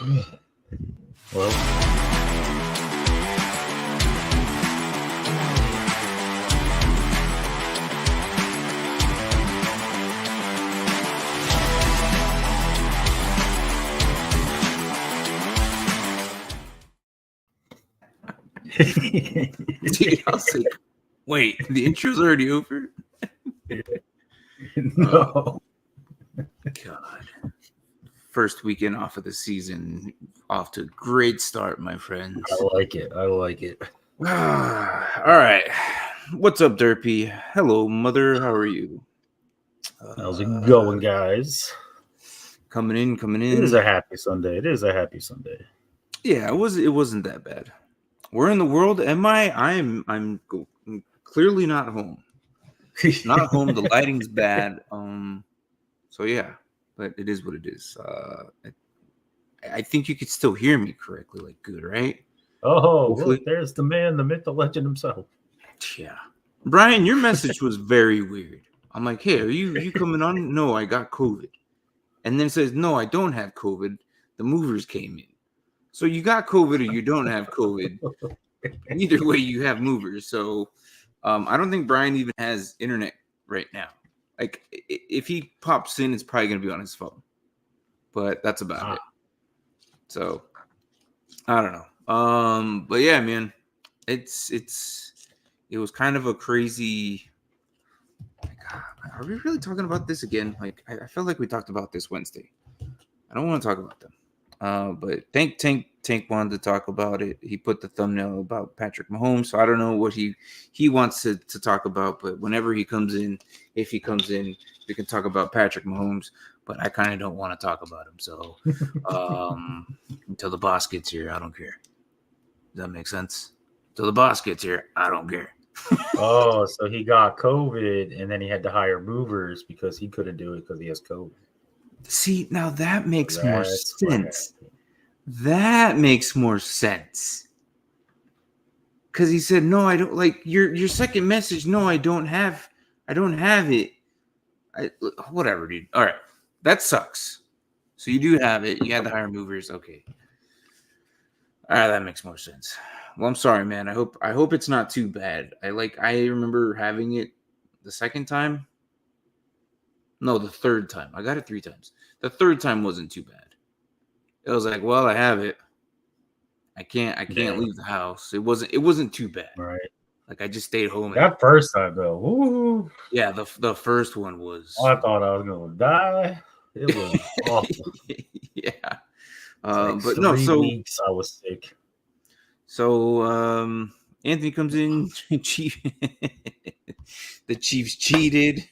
Well, Dude, I was like, wait, the intro's already over? no. God. First weekend off of the season, off to a great start, my friends. I like it. All right. What's up, Derpy? Hello, mother. How are you? How's it going, guys? Coming in. It is a happy Sunday. Yeah, it wasn't that bad. Where in the world am I? I'm clearly not home. Not home. The lighting's bad. So yeah, but it is what it is. I think you could still hear me correctly, like good, right? Oh, look, there's the man, the myth, the legend himself. Yeah, Brian, your message was very weird. I'm like, hey, are you coming on? No, I got COVID, and then it says, no, I don't have COVID. The movers came in, so you got COVID or you don't have COVID. Either way, you have movers. So, I don't think Brian even has internet right now. Like, if he pops in, it's probably gonna be on his phone. But that's about it. So, I don't know. But yeah, man, it was kind of a crazy. God, are we really talking about this again? Like, I felt like we talked about this Wednesday. I don't want to talk about them. But Tank wanted to talk about it. He put the thumbnail about Patrick Mahomes, so I don't know what he wants to talk about. But whenever he comes in, if he comes in, we can talk about Patrick Mahomes. But I kind of don't want to talk about him. So until the boss gets here, I don't care. Does that make sense? Until the boss gets here, I don't care. Oh, so he got COVID, and then he had to hire movers because he couldn't do it because he has COVID. See, now that makes more sense. That makes more sense. Because he said, no, I don't like your second message. No, I don't have it. Whatever, dude. All right. That sucks. So you do have it. You had to hire movers. Okay. All right, that makes more sense. Well, I'm sorry, man. I hope it's not too bad. I remember having it the second time. No, the third time. I got it 3 times. The third time wasn't too bad. It was like, well, I have it. I can't leave the house. It wasn't too bad. Right. Like I just stayed home. That first time though. Woo. Yeah, the first one was. I thought I was gonna die. It was awful. Yeah. Like but no, so 3 weeks I was sick. So Anthony comes in. The Chiefs cheated.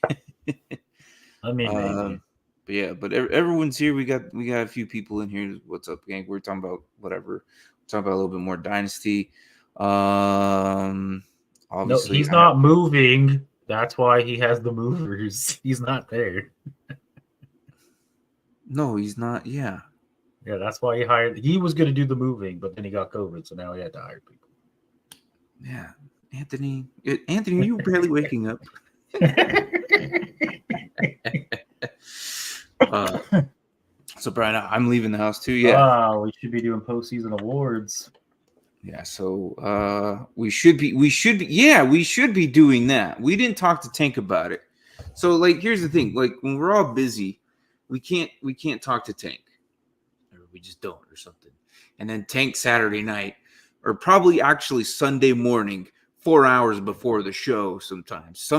I mean, but yeah, but everyone's here. We got a few people in here. What's up, gang? We're talking about whatever. We're talking about a little bit more Dynasty. No, Obviously, he's not moving. That's why he has the movers. He's not there. No, he's not. Yeah. Yeah, that's why he hired. He was going to do the moving, but then he got COVID, so now he had to hire people. Yeah, Anthony, you barely waking up. So Brian, I'm leaving the house too. Yeah. We should be doing postseason awards. Yeah, so we should be doing that. We didn't talk to Tank about it. So like here's the thing, like when we're all busy, we can't talk to Tank. Or we just don't or something. And then Tank Saturday night, or probably actually Sunday morning, 4 hours before the show sometimes.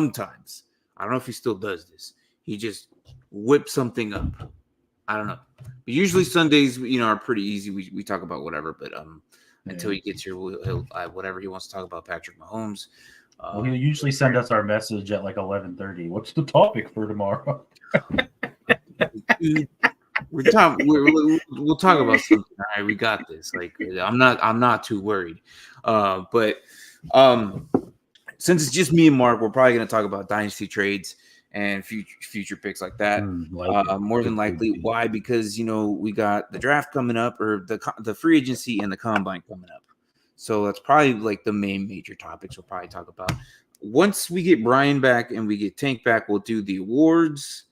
I don't know if he still does this. He just whips something up. I don't know. But usually Sundays, are pretty easy. We talk about whatever, but until he gets here, he'll whatever he wants to talk about Patrick Mahomes. Well, he'll usually send us our message at like 11:30. What's the topic for tomorrow? Dude, we'll talk about something. All right, we got this. Like I'm not too worried. But since it's just me and Mark, we're probably going to talk about dynasty trades and future picks like that. More than likely. Why? Because we got the draft coming up, or the free agency and the combine coming up. So that's probably like the main major topics we'll probably talk about. Once we get Brian back and we get Tank back, we'll do the awards.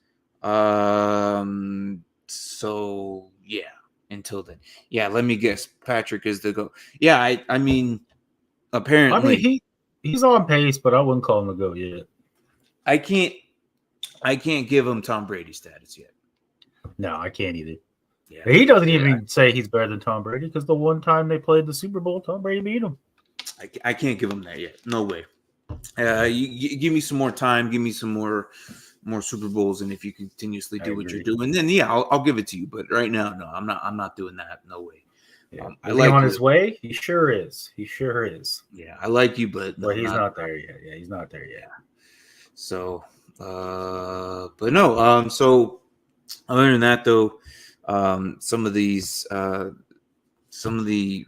So yeah, until then. Yeah, let me guess. Patrick is the GOAT. Yeah, I mean, apparently. I mean, he's on pace, but I wouldn't call him the GOAT yet. I can't give him Tom Brady status yet. No, I can't either. Yeah, he doesn't even say he's better than Tom Brady because the one time they played the Super Bowl, Tom Brady beat him. I can't give him that yet. No way. You give me some more time. Give me some more Super Bowls, and if you continuously do what you're doing, then yeah, I'll give it to you. But right now, no, I'm not doing that. No way. Yeah. Is he on his way? He sure is. He sure is. Yeah, I like you, but no, he's not there yet. Yeah, he's not there yet. So, but no. So other than that, though, some of the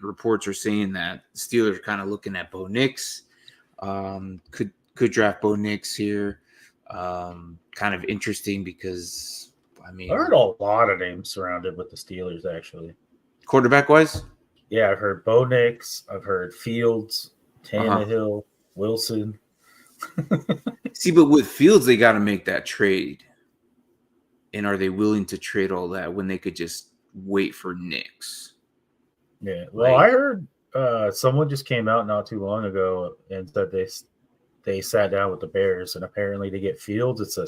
reports are saying that Steelers are kind of looking at Bo Nix. Could draft Bo Nix here. Kind of interesting because I mean, I heard a lot of names surrounded with the Steelers actually. Quarterback wise? Yeah, I've heard Bo Nix, I've heard Fields, Tannehill, Wilson. See, but with Fields, they got to make that trade. And are they willing to trade all that when they could just wait for Nix? Yeah, well, I heard someone just came out not too long ago and said they sat down with the Bears, and apparently to get Fields, it's a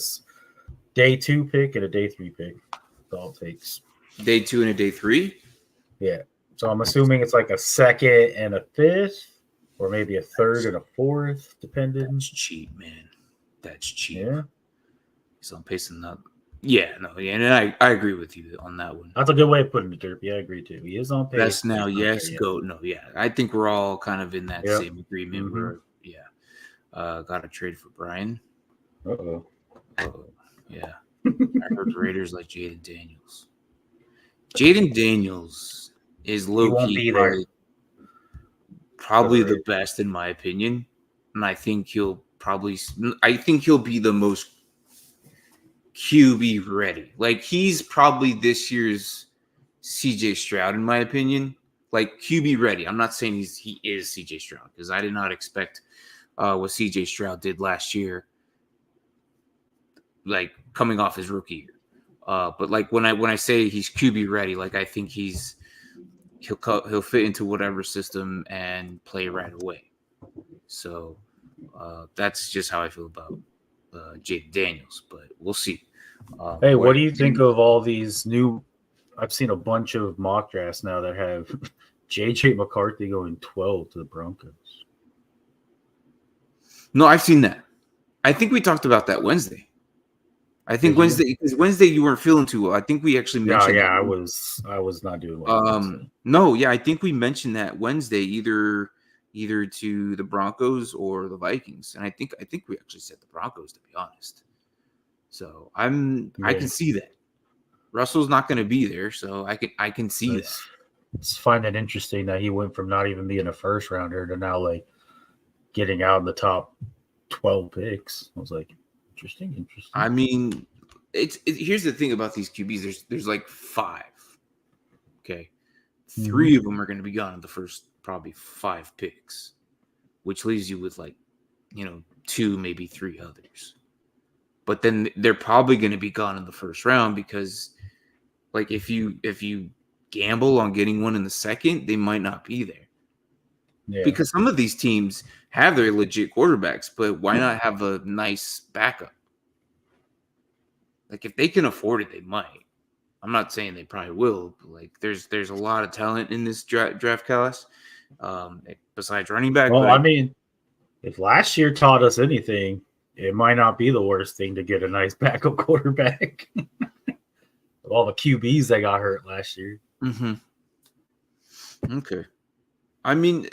day 2 pick and a day 3 pick. That's all it takes. Day 2 and a day 3? Yeah. So I'm assuming it's like a 2nd and a 5th, or maybe a 3rd and a 4th, depending. That's cheap, man. That's cheap. Yeah. So I'm pacing up. Yeah, no, yeah, and I agree with you on that one. That's a good way of putting it, Derp. Yeah, I agree too. He is on pace. Best now, yes, go. No, yeah. I think we're all kind of in that same agreement where, got to trade for Brian. Uh-oh. Yeah. I heard the Raiders like Jaden Daniels. Jaden Daniels is low-key probably the best in my opinion. And I think he'll be the most QB ready. Like he's probably this year's CJ Stroud in my opinion. Like QB ready. I'm not saying he is CJ Stroud because I did not expect what CJ Stroud did last year, like coming off his rookie year. But like when I say he's QB ready, like I think he'll fit into whatever system and play right away. So that's just how I feel about Jaden Daniels, but we'll see. Hey, what do you think of all these new? I've seen a bunch of mock drafts now that have JJ McCarthy going 12 to the Broncos. No, I've seen that. I think we talked about that Wednesday. I think Wednesday you weren't feeling too well. I think we actually mentioned. Yeah, I was not doing well. No, yeah, I think we mentioned that Wednesday either to the Broncos or the Vikings, and I think we actually said the Broncos to be honest. So I can see that Russell's not going to be there, so I can see that. It's find it interesting that he went from not even being a first rounder to now like getting out in the top 12 picks. I was like, interesting. I mean, here's the thing about these QBs. There's like 5. Okay, 3 of them are going to be gone in the first probably 5 picks, which leaves you with 2, maybe 3 others. But then they're probably going to be gone in the first round because, like, if you gamble on getting one in the second, they might not be there. Yeah. Because some of these teams have their legit quarterbacks, but why not have a nice backup? Like, if they can afford it, they might. I'm not saying they probably will, but like, there's a lot of talent in this draft class. Besides running back. Well, I mean, if last year taught us anything, it might not be the worst thing to get a nice backup quarterback. All the QBs that got hurt last year. Mm-hmm. Okay. I mean,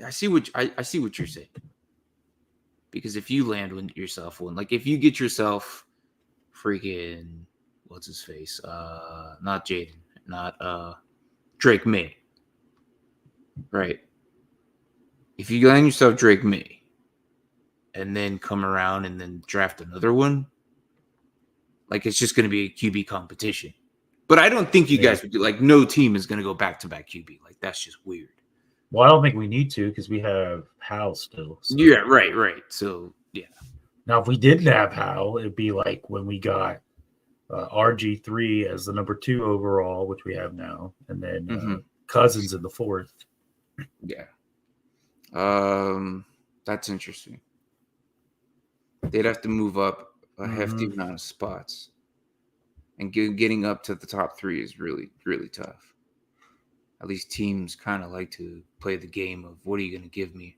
I see what you're saying. Because if you land yourself one, like if you get yourself freaking what's his face? Not Jaden, not Drake May. Right. If you land yourself Drake May and then come around and then draft another one, like it's just going to be a QB competition. But I don't think you guys would do, like, no team is going to go back-to-back QB. Like, that's just weird. Well, I don't think we need to because we have Hal still. So. Yeah, right. So, yeah. Now, if we didn't have Hal, it'd be like when we got RG3 as the number 2 overall, which we have now, and then Mhm. Cousins in the 4th. Yeah. That's interesting. They'd have to move up a hefty amount of spots, and getting up to the top 3 is really, really tough. At least teams kind of like to play the game of what are you going to give me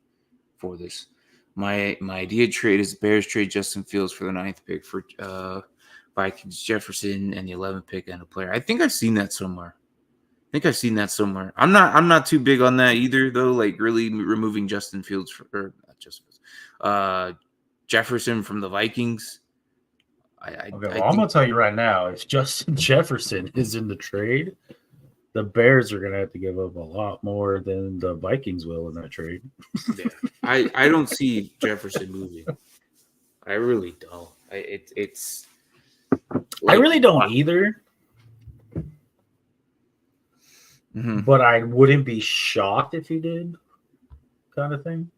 for this. My idea trade is Bears trade Justin Fields for the 9th pick for Vikings Jefferson and the 11th pick and a player. I think I've seen that somewhere. I'm not too big on that either, though. Like really removing Justin Fields Jefferson from the Vikings. I'm gonna tell you right now, if Justin Jefferson is in the trade, the Bears are gonna have to give up a lot more than the Vikings will in that trade. Yeah. I don't see Jefferson moving. I really don't. It's. I really don't either. Mm-hmm. But I wouldn't be shocked if he did, kind of thing.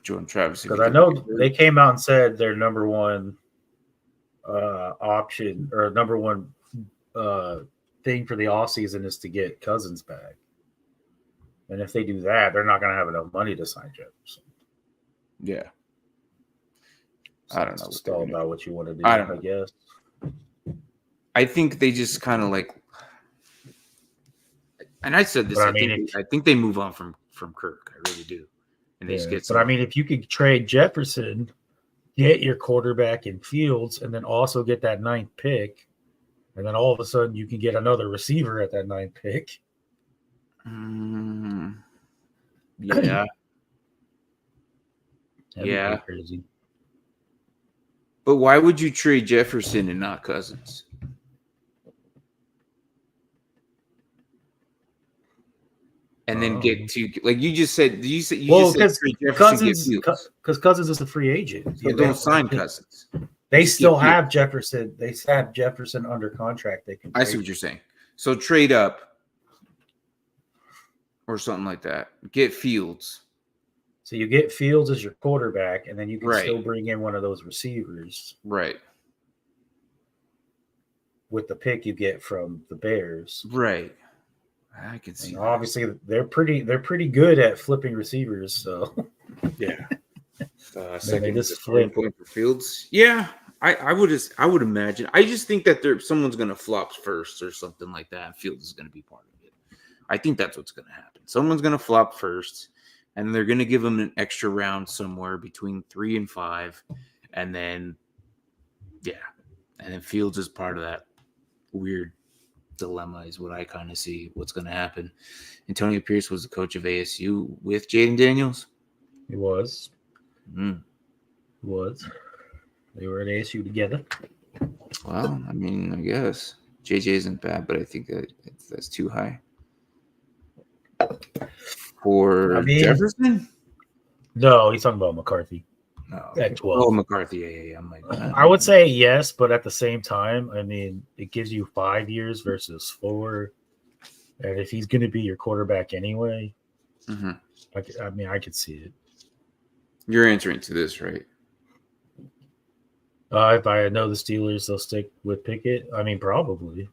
Jordan Travis, because I know they came out and said their number one option or number one thing for the offseason is to get Cousins back. And if they do that, they're not going to have enough money to sign Jefferson. Yeah. So I don't know. It's all about what you want to do, I guess. I think they just kind of like, and I said this, I think they move on from Kirk. I really do. And they just get but I mean, if you could trade Jefferson, get your quarterback in Fields, and then also get that 9th pick, and then all of a sudden you can get another receiver at that 9th pick. Yeah. That'd be crazy. But why would you trade Jefferson and not Cousins? And then get to, like you just said, because Cousins is a free agent. So don't sign Cousins. They still have Jefferson. They have Jefferson under contract. I see what you're saying. So trade up or something like that. Get Fields. So you get Fields as your quarterback, and then you can still bring in one of those receivers. Right. With the pick you get from the Bears. Right. I can see. Obviously, they're pretty good at flipping receivers. So yeah, second just flip point for Fields. Yeah, I would imagine. I just think that someone's going to flop first or something like that. And Fields is going to be part of it. I think that's what's going to happen. Someone's going to flop first, and they're going to give them an extra round somewhere between 3 and 5, and then Fields is part of that weird dilemma is what I kind of see what's going to happen. Antonio Pierce was the coach of ASU with Jaden Daniels. He was. He was. They were at ASU together. Well, I mean, I guess JJ isn't bad, but I think that's too high for Jefferson. No, he's talking about McCarthy. At 12. Oh, McCarthy. Yeah. I would say yes, but at the same time, I mean, it gives you 5 years versus 4. And if he's going to be your quarterback anyway, I could see it. You're answering to this, right? If I know the Steelers, they'll stick with Pickett. I mean, probably.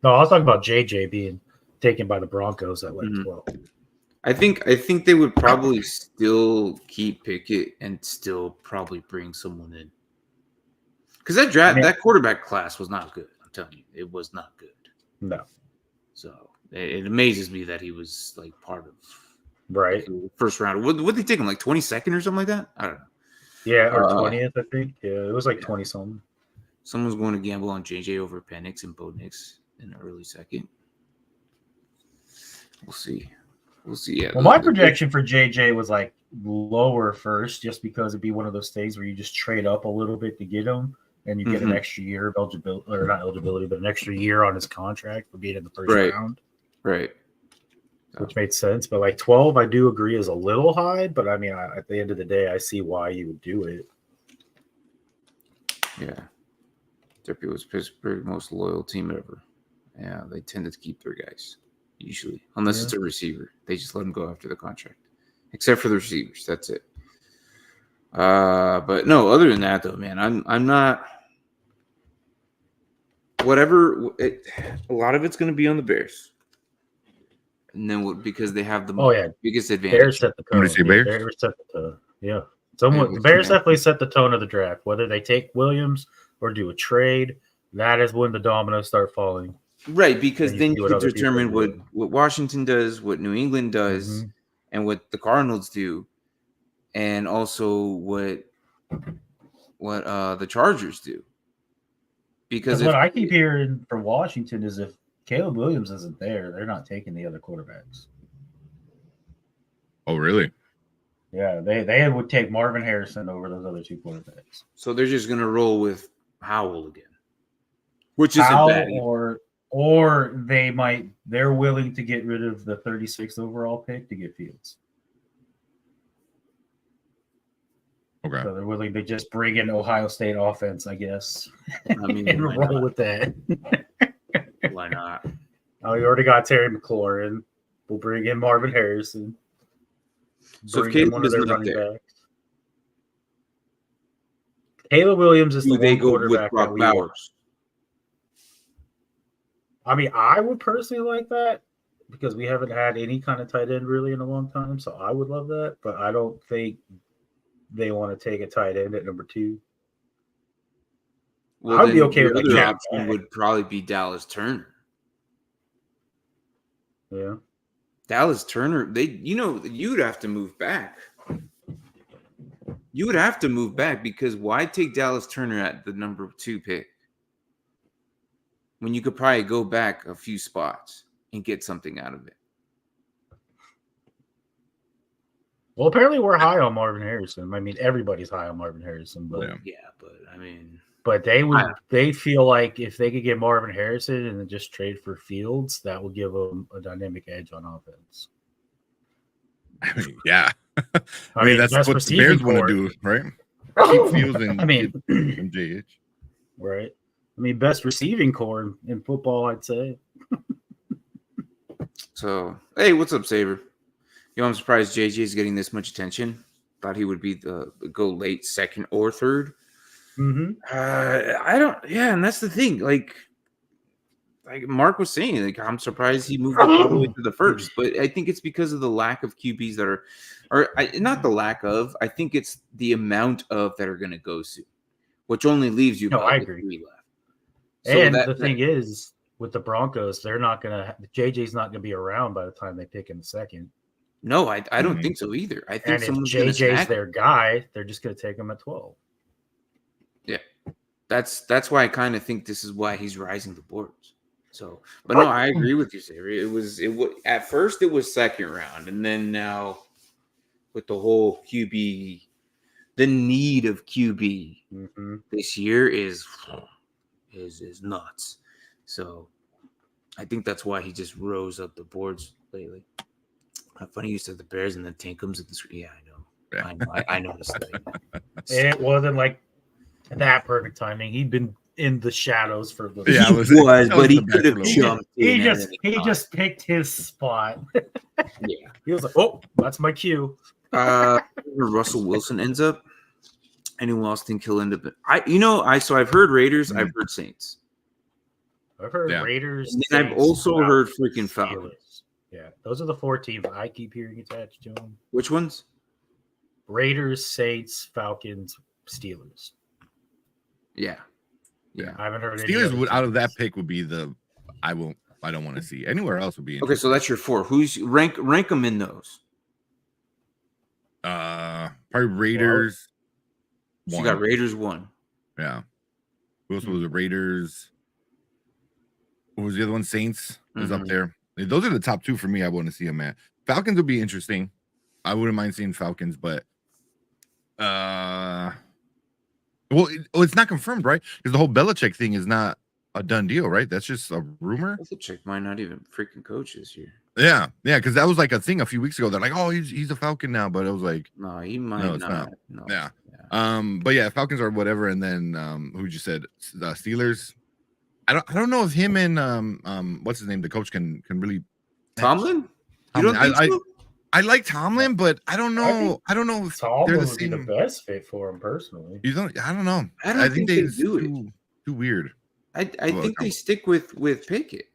No, I was talking about JJ being taken by the Broncos at 12. I think they would probably still keep Pickett and still probably bring someone in. Because that quarterback class was not good. I'm telling you, it was not good. No. So it amazes me that he was like part of the first round. Would they take him like 22nd or something like that? I don't know. Yeah, or 20th, I think. Yeah, it was like 20 something. Someone's going to gamble on JJ over Penix and Bo Nix in the early second. We'll see. Yeah. Well, my projection for JJ was like lower first, just because it'd be one of those things where you just trade up a little bit to get him, and you get an extra year of eligibility, or not eligibility, but an extra year on his contract for being in the first round. Right. Which made sense. But like 12, I do agree is a little high, but I mean, at the end of the day, I see why you would do it. Yeah. Derpy was Pittsburgh's most loyal team ever. Yeah, they tend to keep their guys. Usually, unless it's a receiver, they just let them go after the contract, except for the receivers. That's it. But no, other than that, though, man, I'm not whatever. A lot of it's going to be on the Bears. And then because they have the biggest advantage. Bears set the tone. Bears? Bears set the tone. Yeah. The Bears definitely set the tone of the draft. Whether they take Williams or do a trade, that is when the dominoes start falling. Right, because then you can determine what Washington does, what New England does, and what the Cardinals do, and also what the Chargers do. Because what I keep hearing from Washington is if Caleb Williams isn't there, they're not taking the other quarterbacks. Oh, really? Yeah, they would take Marvin Harrison over those other two quarterbacks. So they're just going to roll with Howell again, which isn't bad. Or they're willing to get rid of the 36th overall pick to get Fields. Okay. So they're willing to just bring in Ohio State offense, I guess, I mean, and roll with that. Why not? Oh, you already got Terry McLaurin. We'll bring in Marvin Harrison. So if Caleb is not there, backs. Caleb Williams is do they go with Brock Bowers? I mean, I would personally like that because we haven't had any kind of tight end really in a long time. So I would love that, but I don't think they want to take a tight end at number 2. Well, I'd be okay with the other option would probably be Dallas Turner. Yeah. Dallas Turner, you'd have to move back. You would have to move back because why take Dallas Turner at the number 2 pick when you could probably go back a few spots and get something out of it? Well, apparently we're high on Marvin Harrison. I mean, everybody's high on Marvin Harrison, but but they feel like if they could get Marvin Harrison and then just trade for Fields, that will give them a dynamic edge on offense. I mean, yeah. I mean, that's what the Bears want to do, right? Keep Fields and JH. Right. I mean, best receiving core in football, I'd say. So, hey, what's up, Saber? I'm surprised JJ is getting this much attention. Thought he would be go late second or third. Mm-hmm. And that's the thing. Like Mark was saying, I'm surprised he moved all the way to the first. But I think it's because of the lack of QBs that not the lack of. I think it's the amount of that are going to go soon, which only leaves you. I agree. 3 left. So and the thing is, with the Broncos, they're not going to. JJ's not going to be around by the time they pick in the second. No, I don't think so either. I think if JJ's their guy, they're just going to take him at 12. Yeah, that's why I kind of think this is why he's rising the boards. So, but no, I agree with you, Sari. It was at first it was second round, and then now with the whole QB, the need of QB this year is nuts. So, I think that's why he just rose up the boards lately. How funny you said the Bears and then Tinkums at the screen. Yeah, I know. I noticed that. It wasn't like that perfect timing. He'd been in the shadows for a little bit. Yeah, but he could have jumped. He just picked his spot. Yeah. He was like, oh, that's my cue. Russell Wilson ends up. Anyone else think he'll end up? I've heard Raiders, I've heard Saints. I've heard Raiders. And then I've also heard freaking Falcons. Yeah, those are the 4 teams I keep hearing attached to them. Which ones? Raiders, Saints, Falcons, Steelers. Yeah. I haven't heard Steelers out of that pick would be I don't want to see. Anywhere else would be okay. So that's your 4. Who's rank them in those? Probably Raiders. So you got Raiders 1. Yeah. Who else was the Raiders? Who was the other one? Saints is up there. Those are the top 2 for me. I want to see them at. Falcons would be interesting. I wouldn't mind seeing Falcons, but it's not confirmed, right? Because the whole Belichick thing is not a done deal, right? That's just a rumor. Belichick might not even freaking coach this year. Yeah, because that was like a thing a few weeks ago. They're like, oh, he's a Falcon now, but it was like, no, he might not. No. Yeah. But yeah, Falcons are whatever, and then who you said the Steelers. I don't know if him and what's his name, the coach can really. Tomlin? You don't think so? I like Tomlin, but I don't know. I don't know if Tomlin would be the best fit for him personally. I don't know. I think they do too weird. I think they stick with Pickett.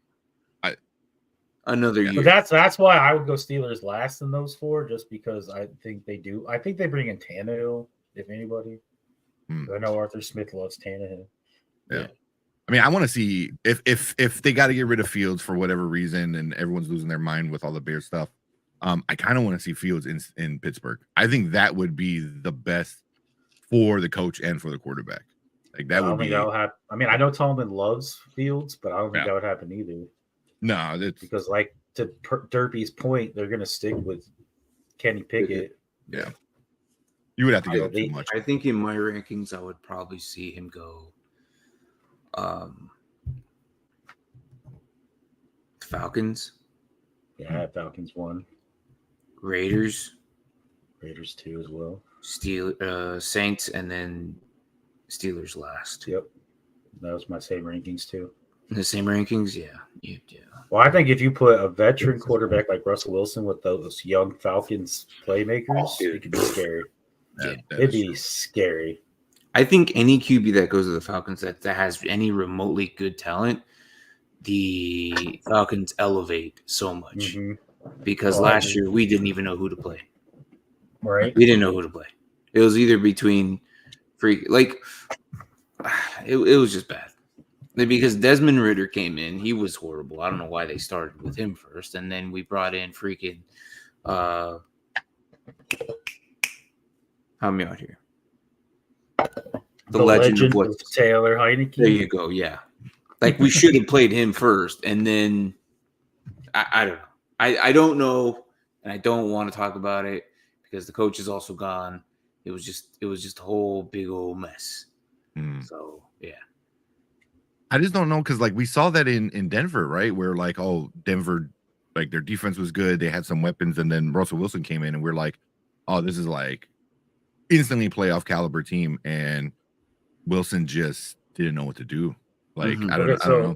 Another year. But that's why I would go Steelers last in those 4, just because I think they do. I think they bring in Tannehill, if anybody. I know Arthur Smith loves Tannehill. Yeah. I mean, I want to see if they got to get rid of Fields for whatever reason, and everyone's losing their mind with all the Bears stuff. I kind of want to see Fields in Pittsburgh. I think that would be the best for the coach and for the quarterback. Like that would be. That'll happen. I mean, I know Tolman loves Fields, but I don't think that would happen either. No, because like to Derpy's point, they're going to stick with Kenny Pickett. Yeah, you would have to give up too much. I think in my rankings, I would probably see him go. Falcons. Yeah, Falcons 1. Raiders 2 as well. Saints, and then Steelers last. Yep, that was my same rankings too. The same rankings, yeah. Well, I think if you put a veteran quarterback like Russell Wilson with those young Falcons playmakers, it could be scary. It'd be scary. I think any QB that goes to the Falcons that has any remotely good talent, the Falcons elevate so much. Because last year we didn't even know who to play. Right. We didn't know who to play. It was either between it was just bad. Because Desmond Ridder came in, he was horrible. I don't know why they started with him first, and then we brought in freaking help me out here. The legend of Taylor Heineke. There you go. Yeah, like we should have played him first, and then I don't know. I don't know, and I don't want to talk about it because the coach is also gone. It was just a whole big old mess. So yeah. I just don't know because like we saw that in Denver, right? Where like, oh, Denver, like their defense was good, they had some weapons, and then Russell Wilson came in, and we're like, oh, this is like instantly playoff caliber team, and Wilson just didn't know what to do. Like I don't know.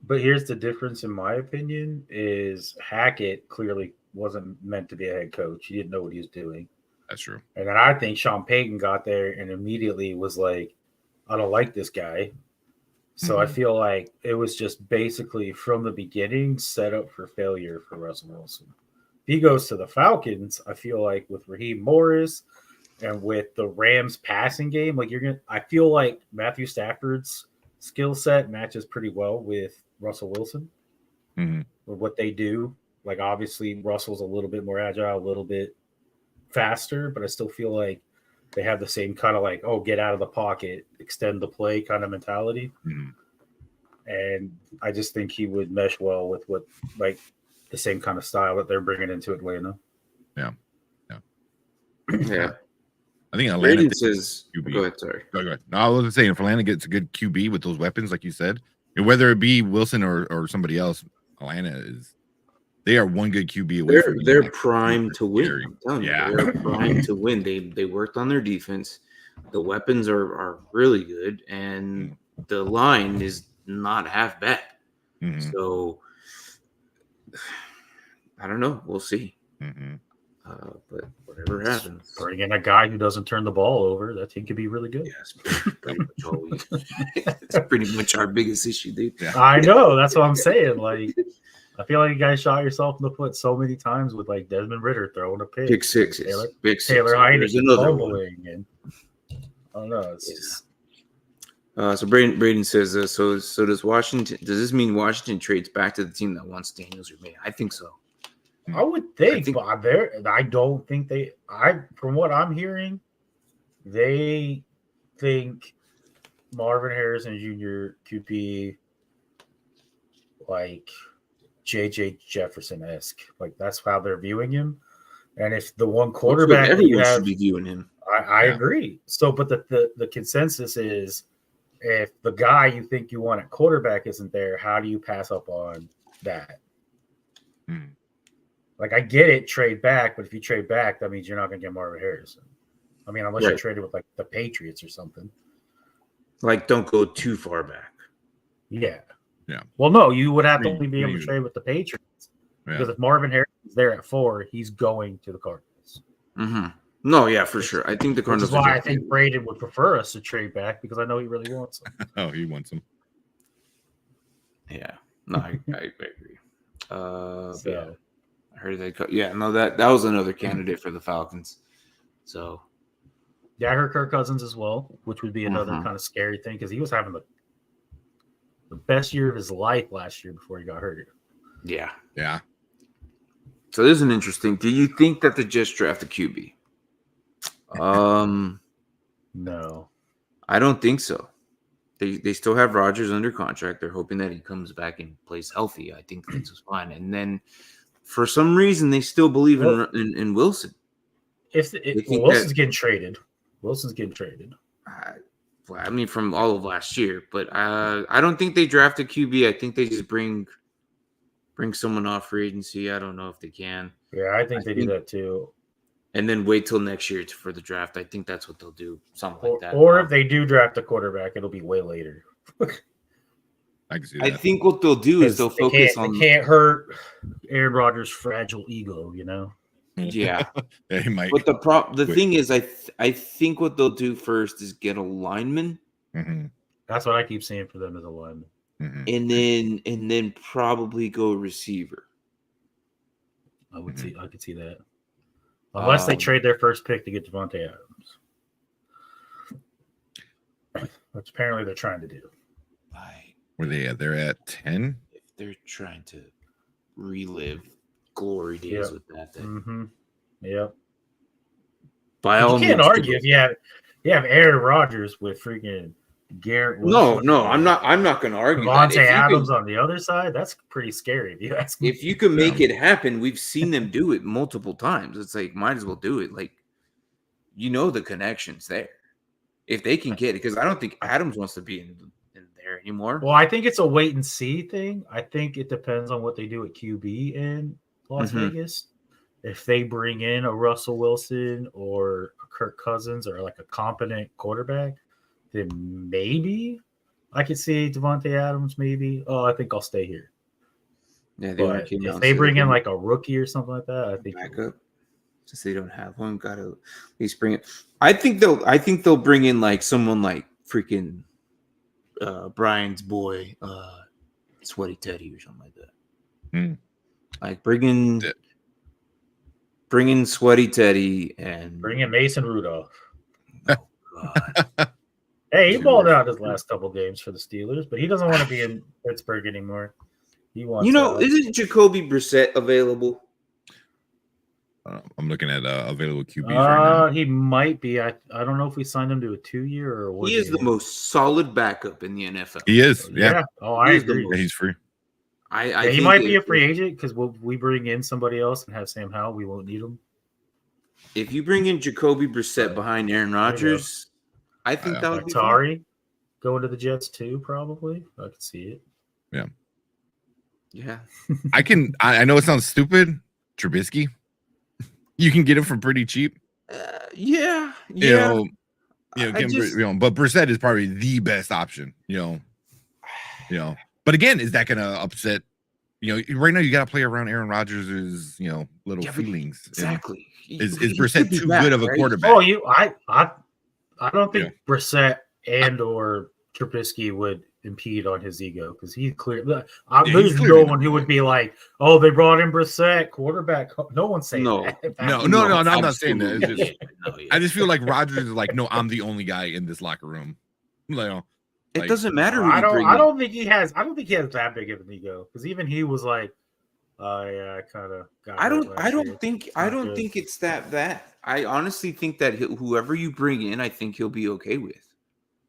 But here's the difference, in my opinion, is Hackett clearly wasn't meant to be a head coach. He didn't know what he was doing. That's true. And then I think Sean Payton got there and immediately was like, I don't like this guy. So I feel like it was just basically from the beginning set up for failure for Russell Wilson. If he goes to the Falcons, I feel like with Raheem Morris and with the Rams passing game, like I feel like Matthew Stafford's skill set matches pretty well with Russell Wilson with what they do. Like obviously Russell's a little bit more agile, a little bit faster, but I still feel like they have the same kind of like, oh, get out of the pocket, extend the play kind of mentality. And I just think he would mesh well with what, like, the same kind of style that they're bringing into Atlanta. Yeah. Yeah. I think Atlanta says, QB. Go ahead, sorry. Go ahead. No, I was just saying, if Atlanta gets a good QB with those weapons, like you said, and whether it be Wilson or somebody else, they are one good QB away from they're primed to win. I'm telling you, Yeah. they're primed to win. They worked on their defense. The weapons are really good, and the line is not half bad. So I don't know. We'll see. But whatever happens, Bring in a guy who doesn't turn the ball over. That team could be really good. yes, pretty much always. It's pretty much our biggest issue, dude. Yeah. I know. That's what I'm saying. Like, I feel like you guys shot yourself in the foot so many times with like Desmond Ridder throwing a pick. Pick sixes. Taylor Heineke fumbling. And I don't know. It's just... So Braden says, so does Washington? Does this mean Washington trades back to the team that wants Daniels or May? I think so. I would think, but I don't think from what I'm hearing, they think Marvin Harrison Jr. could be like JJ Jefferson-esque. Like that's how they're viewing him. And if the one quarterback everyone should be viewing him. I agree. So, but the consensus is, if the guy you think you want at quarterback isn't there, how do you pass up on that? Like, I get it, trade back, but if you trade back, that means you're not going to get Marvin Harrison. I mean, unless you traded with, like, the Patriots or something. Like, don't go too far back. Yeah. Yeah. Well, no, you would have to only be able to trade with the Patriots. Yeah. Because if Marvin Harrison's there at 4, he's going to the Cardinals. No, yeah, for sure. I think the Cardinals. Which is why I think Braden would prefer us to trade back, because I know he really wants him. Oh, he wants him. Yeah. No, I agree. So yeah. I heard that was another candidate for the Falcons. So yeah, I heard Kirk Cousins as well, which would be another Mhm. kind of scary thing because he was having the best year of his life last year before he got hurt. yeah. Yeah. So this is an interesting. Do you think that the Jets draft a QB? No. I don't think so. They still have Rodgers under contract. They're hoping that he comes back and plays healthy. I think that's just fine. And then for some reason they still believe in Wilson. Wilson's getting traded. Wilson's getting traded. I mean, from all of last year, but I don't think they draft a QB. I think they just bring someone off free agency. I don't know if they can. Yeah, I think they do that too. And then wait till next year for the draft. I think that's what they'll do. Something like that. Or if they do draft a quarterback, it'll be way later. I can see that. I think what they'll do is they'll focus on. They can't hurt Aaron Rodgers' fragile ego, you know. Yeah, he might. But the thing is, I think what they'll do first is get a lineman. Mm-hmm. That's what I keep saying for them as a lineman. Mm-hmm. And then probably go receiver. I could see that. Unless they trade their first pick to get Devontae Adams. Which apparently they're trying to do. Where they at? They're at 10? If they're trying to relive glory days with that thing. Mm-hmm. Yep. By all means, you can't argue if you have Aaron Rodgers with freaking Garrett Wilson. No, I'm not going to argue. Devontae Adams on the other side, that's pretty scary if you ask me. If you can make it happen, we've seen them do it multiple times. It's like, might as well do it. Like, the connection's there. If they can get it, because I don't think Adams wants to be in there anymore. Well, I think it's a wait and see thing. I think it depends on what they do at QB in Las Vegas. If they bring in a Russell Wilson or a Kirk Cousins or like a competent quarterback, then maybe I could see Devontae Adams. Maybe. Oh, I think I'll stay here. Yeah, but if they bring in like a rookie or something like that, I think back up. Since they don't have one, gotta at least bring it. I think they'll bring in like someone like freaking Brian's boy, Sweaty Teddy or something like that. Like bring in Sweaty Teddy and bring in Mason Rudolph. Oh God. Hey, he balled out his last couple games for the Steelers, but he doesn't want to be in Pittsburgh anymore. He wants. Isn't Jacoby Brissett available? I'm looking at available QBs right now. He might be. I don't know if we signed him to a 2-year or a 1 year. He is the most solid backup in the NFL. He is. Yeah. Oh, I agree. Yeah, he's free. He might be a free agent because we bring in somebody else and have Sam Howell. We won't need him. If you bring in Jacoby Brissett behind Aaron Rodgers, I think that would be Atari going to the Jets too. Probably, I could see it. Yeah. Yeah. I know it sounds stupid. Trubisky. You can get him for pretty cheap. Yeah. But Brissett is probably the best option. But again, is that going to upset? Right now you got to play around Aaron Rodgers' little feelings. Exactly. Is Brissett too good of a quarterback? Oh, I don't think Brissett and or Trubisky would impede on his ego because he's clear. There's no one who would be like, "Oh, they brought in Brissett, quarterback." No one's saying that. No, I'm not saying that. It's just, I just feel like Rodgers is like, "No, I'm the only guy in this locker room." It doesn't matter. I don't think he has that big of an ego because even he was like, "I kind of got." I don't think it's that. I honestly think that whoever you bring in, I think he'll be okay with.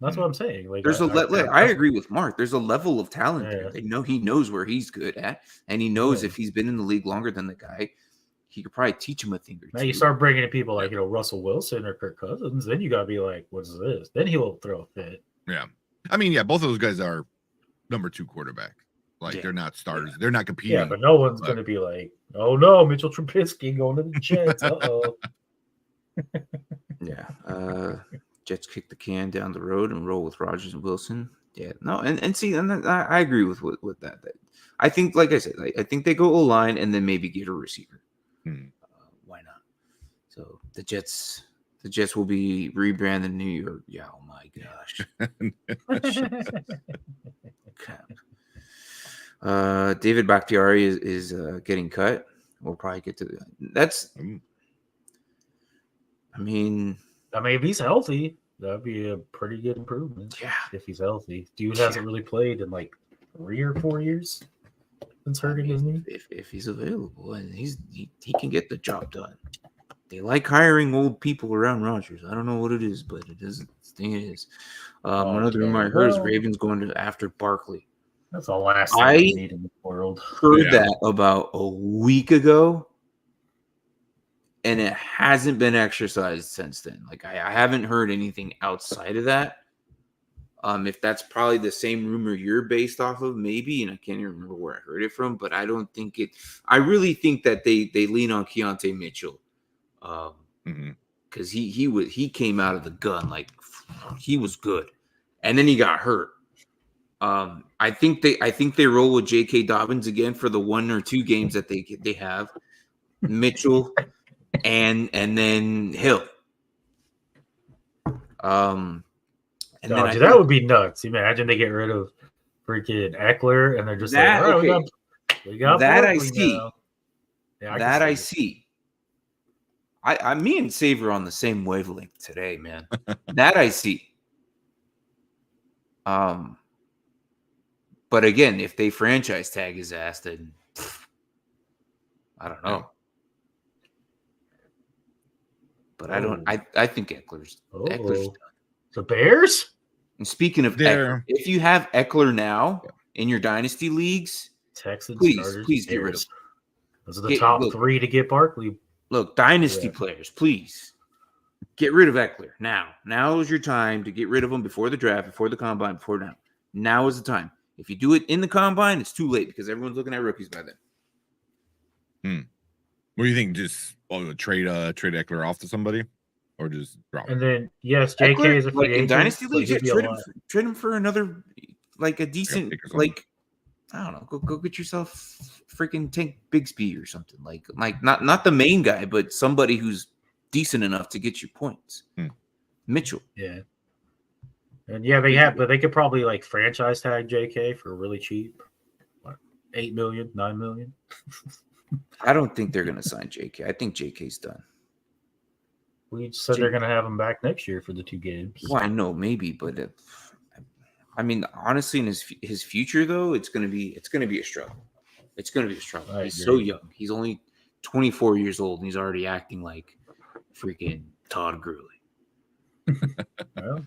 That's what I'm saying. Like, there's I agree with Mark. There's a level of talent there. He knows where he's good at, and he knows if he's been in the league longer than the guy, he could probably teach him a thing or two. Now you start bringing in people like Russell Wilson or Kirk Cousins, then you gotta be like, "What's this?" Then he'll throw a fit. Yeah, I mean, both of those guys are number 2 quarterback. Like they're not starters. They're not competing. Yeah, but no one's gonna be like, "Oh no, Mitchell Trubisky going to the Jets." Yeah. Jets kick the can down the road and roll with Rodgers and Wilson. Yeah, no, and see, and I agree with that. I think, like I said, I think they go O-line and then maybe get a receiver. Why not? So the Jets will be rebranded New York. Yeah, oh my gosh. David Bakhtiari is getting cut. We'll probably get to that's. I mean, if he's healthy, that'd be a pretty good improvement. Yeah. If he's healthy. Dude hasn't really played in like 3 or 4 years since hurting his knee. If he's available and he can get the job done. They like hiring old people around Rodgers. I don't know what it is, but it is. The thing is, another rumor I heard is Ravens going after Barkley. That's the last thing we need in the world. Heard that about a week ago, and it hasn't been exercised since then. Like I haven't heard anything outside of that. If that's probably the same rumor you're based off of, maybe, and I can't even remember where I heard it from, but I don't think it. I really think that they lean on Keontae Mitchell, because he came out of the gun like he was good, and then he got hurt. I think they roll with J.K. Dobbins again for the 1 or 2 games that they have, Mitchell, and then Hill. And then that would be nuts. Imagine they get rid of freaking Eckler and they're just like, all right, we got that Barkley I see. now. Yeah, that I see. Me and Save are on the same wavelength today, man. That I see. But again, if they franchise tag his ass, then I don't know. But I don't. I think Eckler's done. The Bears? And speaking of Eckler, if you have Eckler now in your dynasty leags, Texans, please get rid of him. Those are the top 3 to get Barkley. Look, dynasty players, please get rid of Eckler now. Now is your time to get rid of him before the draft, before the combine, before now. Now is the time. If you do it in the combine, it's too late because everyone's looking at rookies by then. What do you think? Just trade Eckler off to somebody? Or just drop him? And then, yes, JK is a free agent. In Dynasty League, trade him for another, like a decent, like, I don't know, go get yourself freaking Tank Bigsby or something. Like not the main guy, but somebody who's decent enough to get you points. Mitchell. Yeah. And but they could probably like franchise tag JK for really cheap. What, $8 million, $9 million? I don't think they're gonna sign JK. I think JK's done. We said they're going to have him back next year for the 2 games. Well, I know, maybe, but I mean, honestly, in his future though, it's going to be a struggle. It's going to be a struggle. He's so young. He's only 24 years old, and he's already acting like freaking Todd Gurley. Well,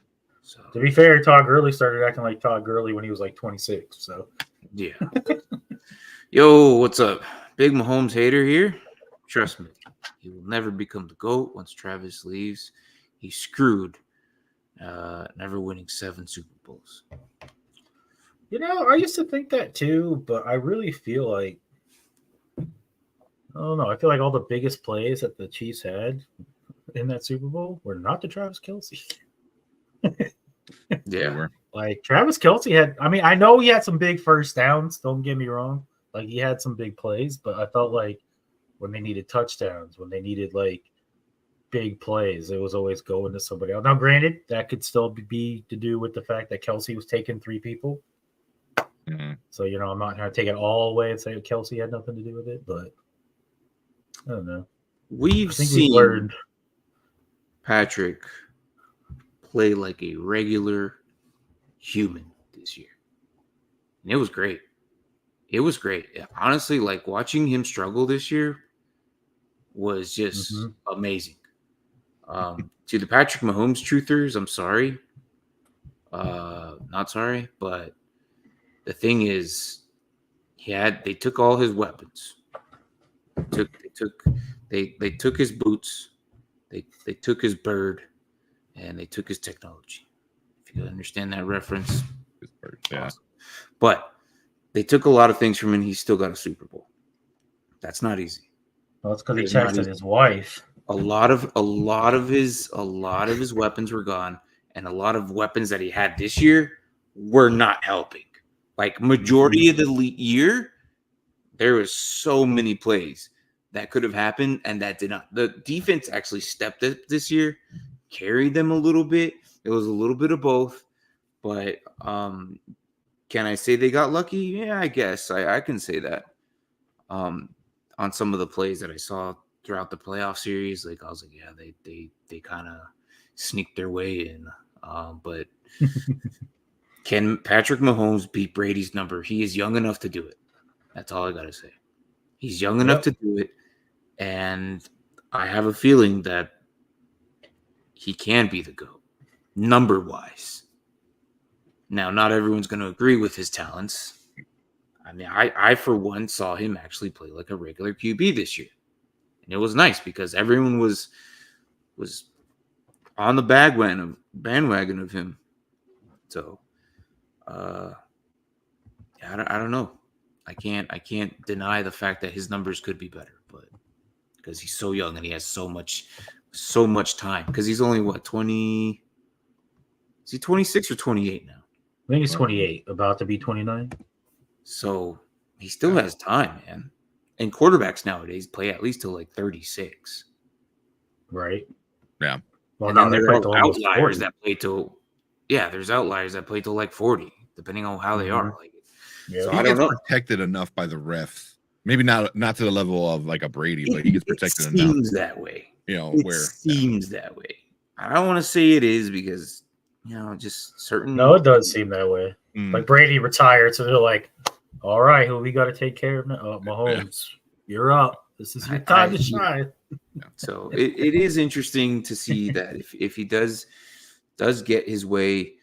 to be fair, Todd Gurley started acting like Todd Gurley when he was like 26. So yeah. Yo, what's up? Big Mahomes hater here. Trust me. He will never become the GOAT once Travis leaves. He's screwed, never winning 7 Super Bowls. I used to think that too, but I really feel like, I don't know. I feel like all the biggest plays that the Chiefs had in that Super Bowl were not to Travis Kelce. Yeah. Like Travis Kelce had, I know he had some big first downs. Don't get me wrong. Like he had some big plays, but I felt like when they needed touchdowns, when they needed like big plays, it was always going to somebody else. Now, granted, that could still be to do with the fact that Kelce was taking 3 people. So, I'm not going to take it all away and say Kelce had nothing to do with it, but I don't know. We've seen Patrick play like a regular human this year. And it was great. It was great. Honestly, like watching him struggle this year was just amazing. To the Patrick Mahomes truthers, I'm sorry. Not sorry, but the thing is, they took all his weapons. They took his boots, they took his bird, and they took his technology. If you understand that reference, awesome. But they took a lot of things from him. He still got a Super Bowl. That's not easy. Well, it's because he texted his wife. A lot of his weapons were gone, and a lot of weapons that he had this year were not helping. Like majority of the year, there was so many plays that could have happened, and that did not. The defense actually stepped up this year, carried them a little bit. It was a little bit of both, but Can I say they got lucky? Yeah, I guess I can say that. On some of the plays that I saw throughout the playoff series, like I was like, yeah, they kind of sneaked their way in. But can Patrick Mahomes beat Brady's number? He is young enough to do it. That's all I gotta say. He's young enough to do it, and I have a feeling that he can be the GOAT, number-wise. Now, not everyone's going to agree with his talents. I mean, I for one saw him actually play like a regular QB this year, and it was nice because everyone was on the bandwagon of him. So, I don't know. I can't deny the fact that his numbers could be better, but because he's so young and he has so much time. Because he's only what 20? Is he 26 or 28 now? I think he's 28, about to be 29. So he still has time, man. And quarterbacks nowadays play at least till like 36. Right. Yeah. Well, And now then they there play till are almost outliers 40. that play till there's outliers that play till like 40, depending on how they are. Like, Yeah. so He I don't gets know. protected enough by the refs. Maybe not to the level of like a Brady, but he gets protected It enough. seems that way. Where Seems that way. I don't want to say it is because just certain. No, it does seem that way. Like Brady retired, so they're like, "All right, who we got to take care of now? Oh, Mahomes, you're up. This is your time to shine." So it is interesting to see that if he does get his way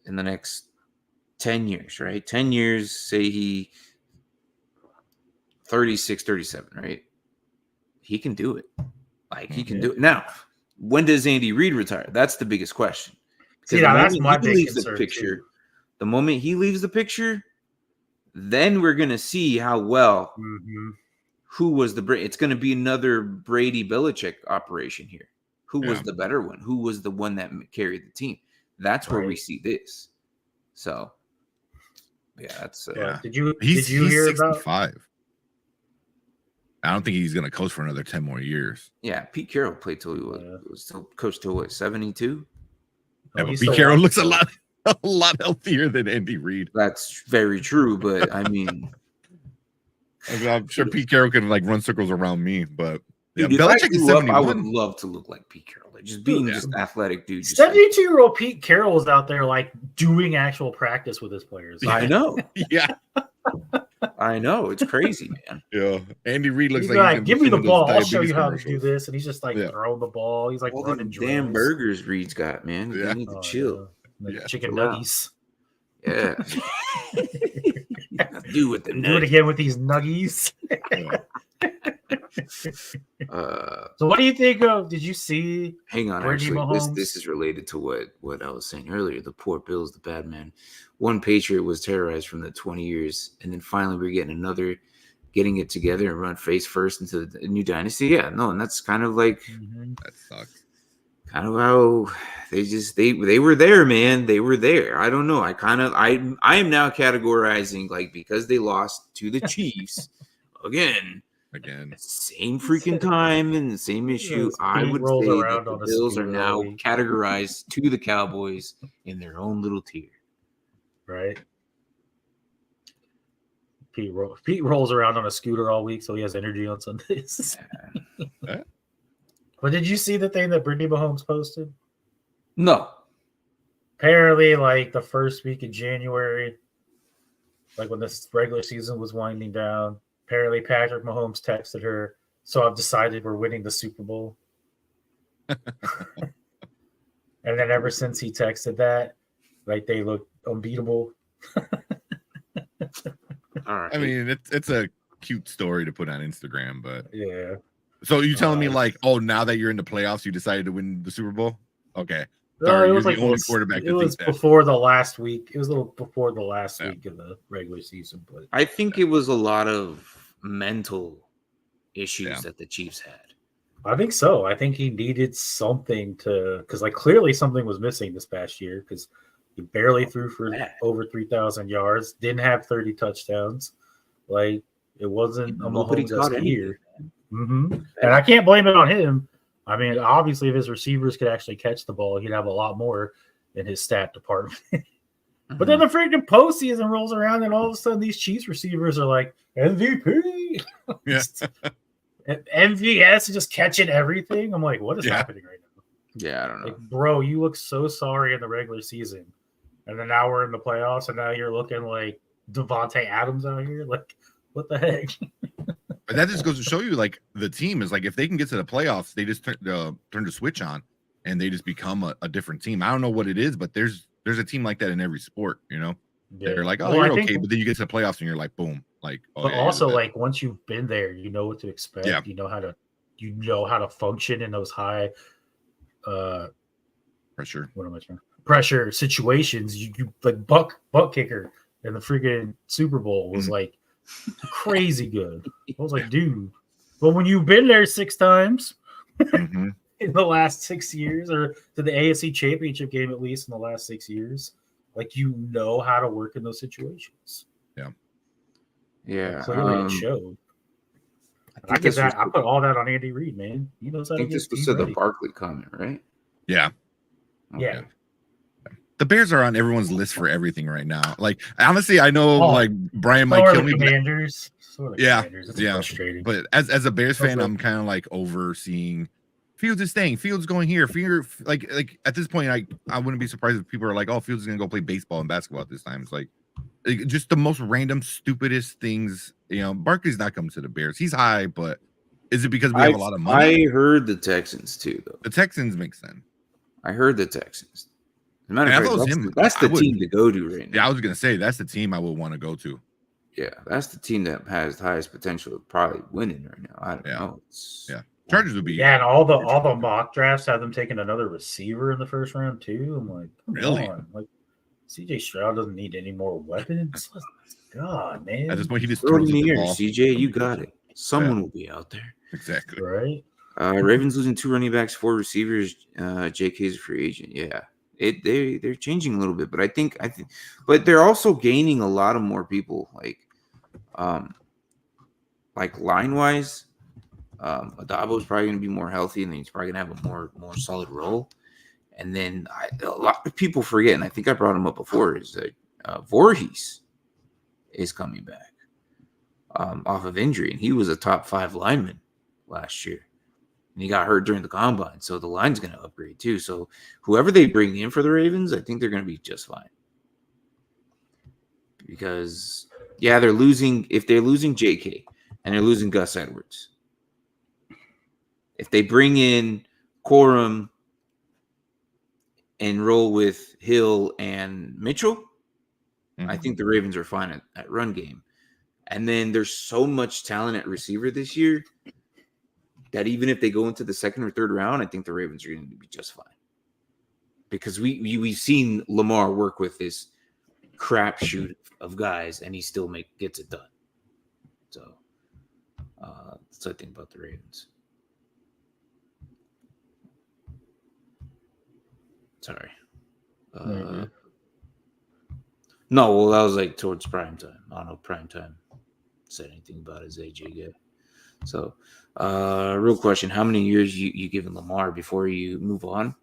in the next 10 years, right? 10 years, say he 36, 37, right? He can do it. Like he can do it. Now, when does Andy Reid retire? That's the biggest question. See, now that's my big concern too. The moment he leaves the picture, then we're gonna see how well who was the It's gonna be another Brady Belichick operation here. Who was the better one? Who was the one that carried the team? That's where we see this. So, that's Did you he's hear 65. about? I don't think he's gonna coach for another 10 more years. Yeah, Pete Carroll played till he was still coached till what 72. Yeah, but Pete Carroll looks a lot healthier than Andy Reid. That's very true, but I mean, I'm sure Pete Carroll can like run circles around me, but dude, if I grew up, I would love to look like Pete Carroll, like just being just an athletic dude. 72-year-old Pete Carroll was out there like doing actual practice with his players. I know. Yeah. I know. It's crazy, man. Yeah. Andy Reid looks he's like give me the ball. I'll show you how to do this. And he's just like throwing the ball. He's like running damn burgers Reed's got, man. You need to chill. Chicken nuggies. Yeah. Do with the do it again with these nuggies. So what do you think of? Did you see? Hang on, actually, this is related to what I was saying earlier. The poor Bills, the bad man. One Patriot was terrorized from the 20 years, and then finally we're getting another, getting it together and run face first into the new dynasty. Yeah, no, and that's kind of like that sucks. Kind of how they were there, man. They were there. I don't know. I am now categorizing like because they lost to the Chiefs again, same freaking time and the same issue. I would say that the Bills are now categorized to the Cowboys in their own little tier. Right. Pete rolls around on a scooter all week, so he has energy on Sundays. But did you see the thing that Brittany Mahomes posted? No. Apparently, like the first week of January, like when this regular season was winding down, apparently Patrick Mahomes texted her, "So I've decided we're winning the Super Bowl." And then ever since he texted that, like they look unbeatable. All right. I mean, it's a cute story to put on Instagram, but yeah. So you telling me like, oh, now that you're in the playoffs, you decided to win the Super Bowl? Okay. Sorry, it was like the only quarterback. It was before the last week. It was a little before the last week of the regular season, but I think it was a lot of mental issues that the Chiefs had. I think so. I think he needed something because like clearly something was missing this past year because he barely threw for over 3,000 yards, didn't have 30 touchdowns. Like it wasn't a Mahomes year. And I can't blame it on him. I mean, obviously, if his receivers could actually catch the ball, he'd have a lot more in his stat department. But then the freaking postseason rolls around, and all of a sudden these Chiefs receivers are like MVP. Yeah. MVS is just catching everything. I'm like, what is happening right now? Yeah, I don't know. Like, bro, you look so sorry in the regular season, and then now we're in the playoffs, and now you're looking like Devontae Adams out here. Like, what the heck? But that just goes to show you, like, the team is like, if they can get to the playoffs, they just turn the switch on, and they just become a different team. I don't know what it is, but there's a team like that in every sport. You know, they're like, oh, well, you're okay, but then you get to the playoffs, and you're like, boom, like. Oh, but yeah, also, like, once you've been there, you know what to expect. Yeah. You know how to function in those high pressure. What am I trying? Pressure situations. You like butt kicker in the freaking Super Bowl was like crazy good. I was like, dude. But when you've been there 6 times in the last 6 years, or to the AFC Championship game at least in the last 6 years, like, you know how to work in those situations. Yeah, clearly it showed. I put all that on Andy Reid, man. He knows how to get this was the Barkley comment, right? Yeah. Okay. Yeah. The Bears are on everyone's list for everything right now. Like, honestly, I know like Brian might kill me. Commanders. Commanders. It's frustrating. But as a Bears fan, I'm kind of like overseeing Fields is staying, Fields going here. Like at this point, I wouldn't be surprised if people are like, oh, Fields is gonna go play baseball and basketball at this time. It's like just the most random, stupidest things. You know, Barkley's not coming to the Bears. He's high, but is it because we have a lot of money? I heard the Texans too, though. The Texans make sense. I heard the Texans. As a matter of fact, that's the team to go to right now. Yeah, I was gonna say that's the team I would want to go to. Yeah, that's the team that has the highest potential of probably winning right now. I don't know. Chargers would be. Yeah, and all the mock drafts have them taking another receiver in the first round too. I'm like, really? Like, CJ Stroud doesn't need any more weapons. God, man. At this point, he just throw it throws in the air. ball. CJ, you got it. Someone will be out there. Exactly. Right. Ravens losing 2 running backs, 4 receivers. JK's a free agent. Yeah. They're changing a little bit, but I think but they're also gaining a lot of more people, like line wise. Adabo is probably going to be more healthy, and then he's probably going to have a more solid role. And then a lot of people forget, and I think I brought him up before, is that Voorhees is coming back off of injury, and he was a top 5 lineman last year. And he got hurt during the combine, so the line's going to upgrade too. So whoever they bring in for the Ravens, I think they're going to be just fine. Because, yeah, they're losing. If they're losing JK and they're losing Gus Edwards, if they bring in Corum and roll with Hill and Mitchell, I think the Ravens are fine at run game. And then there's so much talent at receiver this year that even if they go into the 2nd or 3rd round, I think the Ravens are going to be just fine. Because we've seen Lamar work with this crapshoot of guys, and he still gets it done. So that's what I think about the Ravens. Sorry. No, well, that was like towards prime time. I don't know if prime time said anything about his AJ yet. So, real question: how many years you giving Lamar before you move on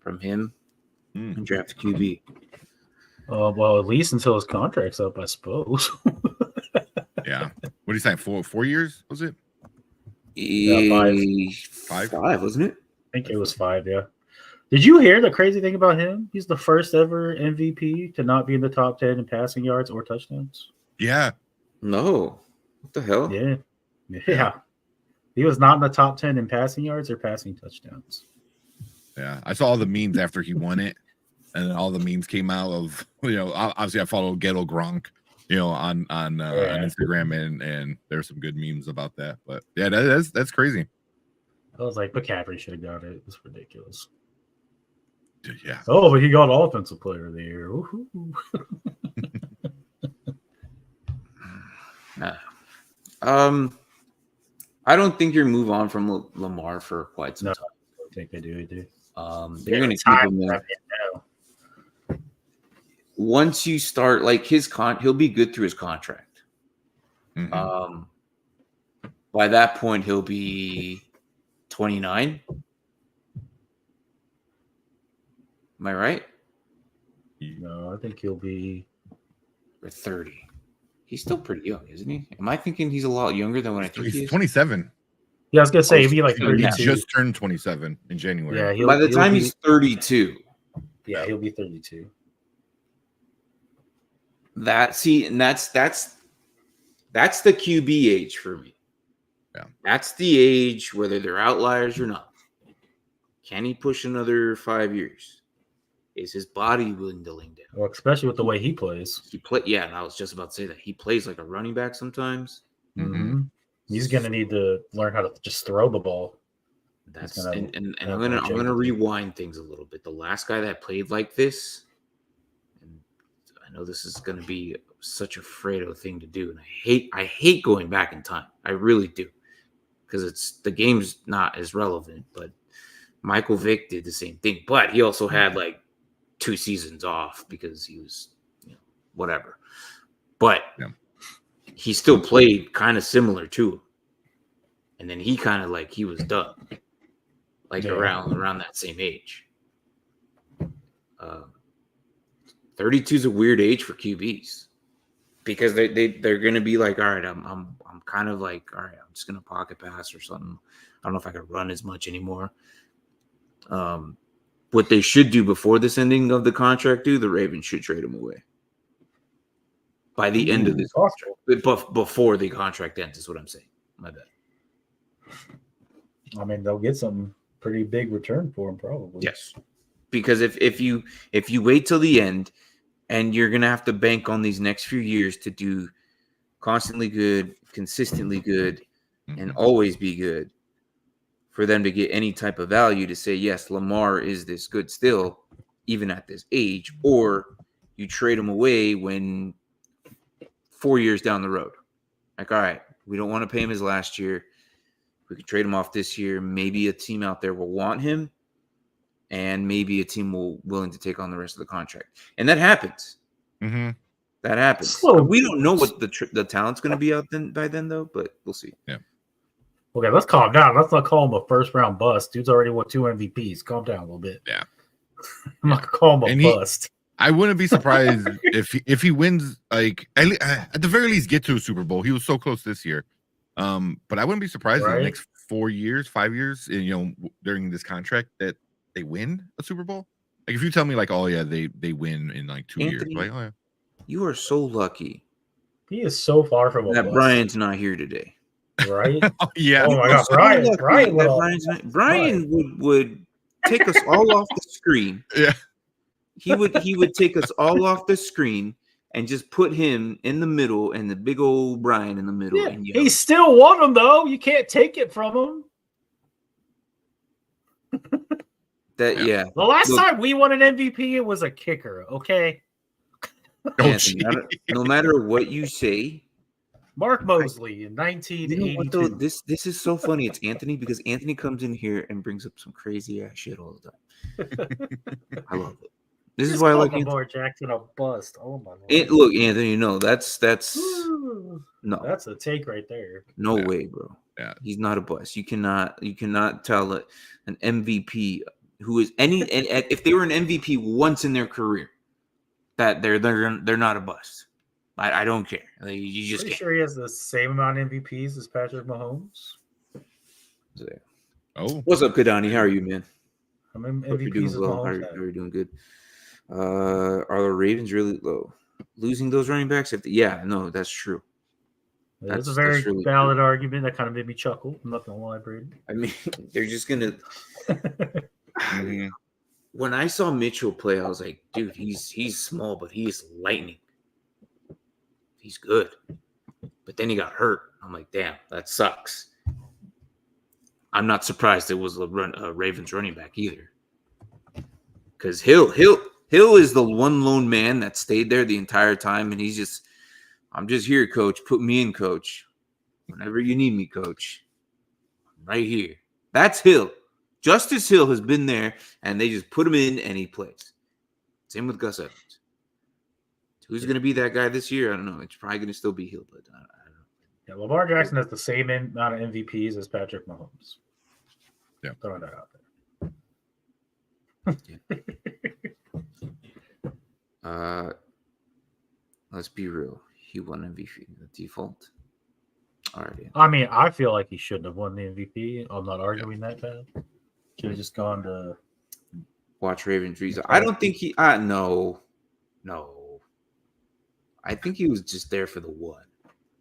from him and draft a QB? Well, at least until his contract's up, I suppose. Yeah. What did he say? 4 years? Was it? Yeah, 5, wasn't it? I think it was 5. Yeah. Did you hear the crazy thing about him? He's the first ever MVP to not be in the top 10 in passing yards or touchdowns. Yeah. No. What the hell? Yeah. He was not in the top 10 in passing yards or passing touchdowns. Yeah. I saw all the memes after he won it, and then all the memes came out of, obviously I follow Ghetto Gronk, on Instagram, and there's some good memes about that. But yeah, that's crazy. I was like, McCaffrey should have got it. It's ridiculous. Yeah. Oh, but he got Offensive Player of the Year. I don't think you're move on from Lamar for quite some time. I don't think they do. They're going to keep him there. Once you start, like he'll be good through his contract. Mm-hmm. By that point, he'll be 29. Am I right? No, I think he'll be or 30. He's still pretty young, isn't he? Am I thinking he's a lot younger than what I think he He's is? 27. Yeah, I was gonna say he'll be like He 32. Just turned 27 in January. Yeah, By the he'll time be, he's 32, he'll be 32. that's the QB age for me. Yeah. That's the age, whether they're outliers or not. Can he push another 5 years? Is his body dwindling down? Well, especially with the way he plays. Yeah, and I was just about to say that he plays like a running back sometimes. Mm-hmm. He's gonna need to learn how to just throw the ball. That's gonna and have I'm to gonna change it. rewind things a little bit. The last guy that played like this, and I know this is gonna be such a Fredo thing to do, and I hate going back in time. I really do, because the game's not as relevant. But Michael Vick did the same thing, but he also had like 2 seasons off because he was, whatever. But he still played kind of similar to him. And then he kind of like he was done, like around that same age. 32 is a weird age for QBs because they're gonna be like, all right, I'm kind of like, all right, I'm just gonna pocket pass or something. I don't know if I can run as much anymore. What they should do before this ending of the contract, the Ravens should trade him away by the end of this contract. Before the contract ends, is what I'm saying. My bad. I mean, they'll get some pretty big return for him, probably. Yes, because if you wait till the end, and you're gonna have to bank on these next few years to do constantly good, consistently good, and always be good, for them to get any type of value to say, yes, Lamar is this good still, even at this age, or you trade him away when 4 years down the road. Like, all right, we don't want to pay him his last year. We could trade him off this year. Maybe a team out there will want him, and maybe a team will willing to take on the rest of the contract. And that happens. Mm-hmm. That happens. So, we don't know what the talent's going to be out by then, though, but we'll see. Yeah. Okay, let's calm down. Let's not call him a first-round bust. Dude's already won 2 MVPs. Calm down a little bit. Yeah. I'm not going to call him a bust. I wouldn't be surprised if he wins, like, at the very least, get to a Super Bowl. He was so close this year. But I wouldn't be surprised in the next 4 years, 5 years, during this contract that they win a Super Bowl. Like, if you tell me, like, oh, yeah, they win in, like, 2 years. Like, oh, yeah. You are so lucky. He is so far from a that bust. Brian's not here today. Right? Yeah. Oh, my God. Brian would take us all off the screen. Yeah. He would take us all off the screen and just put him in the middle and the big old Brian in the middle. Yeah, and he still won them, though. You can't take it from him. The last time we won an MVP, it was a kicker, okay? Anthony, no matter what you say, Mark Mosley in 1982. This is so funny. It's Anthony because Anthony comes in here and brings up some crazy ass shit all the time. I love it. This is why I like Lamar Jackson a bust. Oh my Lord. Look, Anthony, no, that's no. That's a take right there. No way, bro. Yeah. He's not a bust. You cannot tell an MVP who is if they were an MVP once in their career that they're not a bust. I don't care. Like, you just Pretty sure he has the same amount of MVPs as Patrick Mahomes. Oh, what's up, Kadani? How are you, man? I'm MVPs as well. How are you doing? Good. Are the Ravens really low? Losing those running backs? No, that's true. That's a very really valid argument. That kind of made me chuckle. I'm not gonna lie, Brady. I mean, they're just gonna. When I saw Mitchell play, I was like, dude, he's small, but he's lightning. He's good. But then he got hurt. I'm like, damn, that sucks. I'm not surprised it was a Ravens running back either. Because Hill is the one lone man that stayed there the entire time, and he's just, I'm just here, coach. Put me in, coach. Whenever you need me, coach. I'm right here. That's Hill. Justice Hill has been there, and they just put him in, and he plays. Same with Gus Evans. Who's going to be that guy this year? I don't know. It's probably going to still be Hill, but I don't know. Yeah, Lamar Jackson has the same amount of MVPs as Patrick Mahomes. Yeah. Throwing that out there. Let's be real. He won MVP. The default. All right. I mean, I feel like he shouldn't have won the MVP. I'm not arguing that, Pat. Should have just gone to Watch Ravens Reason. I don't think he. No. I think he was just there for the one.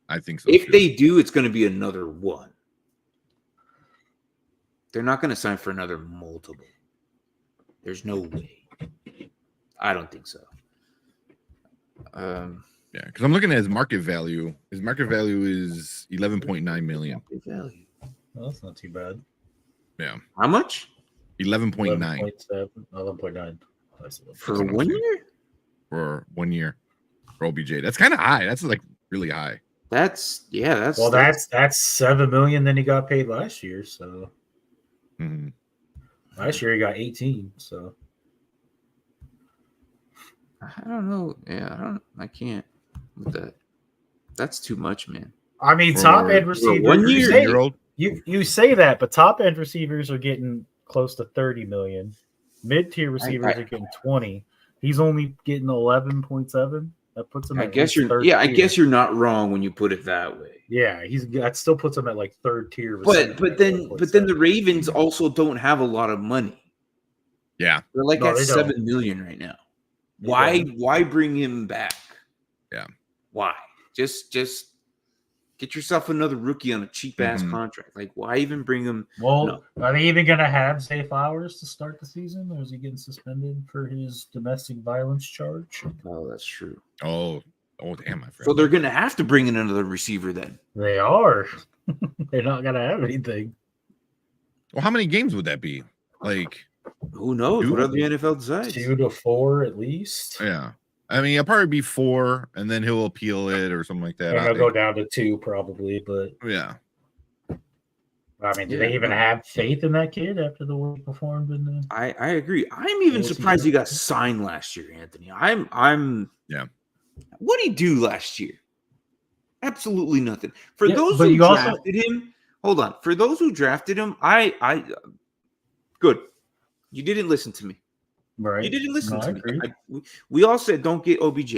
I think so. If too. they do, it's going to be another one. They're not going to sign for another multiple. There's no way. I don't think so. Yeah, because I'm looking at his market value. His market value is 11.9 million. Value. Well, that's not too bad. Yeah. How much? 11.9 11.9 For 1 year? for 1 year for OBJ. That's kind of high. That's like really high. That's that's 7 million. Then he got paid last year. So last year he got 18. So I don't know. Yeah, I can't with that. That's too much, man. I mean, top end receivers. 1 year. You say that, but top end receivers are getting close to 30 million. Mid tier receivers are getting 20. He's only getting 11.7. That puts him. I guess you're not wrong when you put it that way. Yeah, that still puts him at like third tier. But then the Ravens also don't have a lot of money. Yeah, they're like at 7 million right now. Why bring him back? Yeah, why? Just get yourself another rookie on a cheap ass contract. Like, why even bring him? Well, are they even gonna have Zay Flowers to start the season, or is he getting suspended for his domestic violence charge? Oh, that's true. Oh, damn, my friend. So they're gonna have to bring in another receiver then. They are. They're not gonna have anything. Well, how many games would that be? Like, who knows? What other NFL decides? 2 to 4 at least. Yeah. I mean, it'll probably be 4, and then he'll appeal it or something like that. And it'll go down to 2 probably, but yeah. I mean, do they even have faith in that kid after the way he performed in the? I agree. I'm even surprised he got signed last year, Anthony. I'm yeah. What did he do last year? Absolutely nothing. For those who drafted him, hold on. For those who drafted him, I good. You didn't listen to me. Right. You didn't listen to me. We all said don't get OBJ.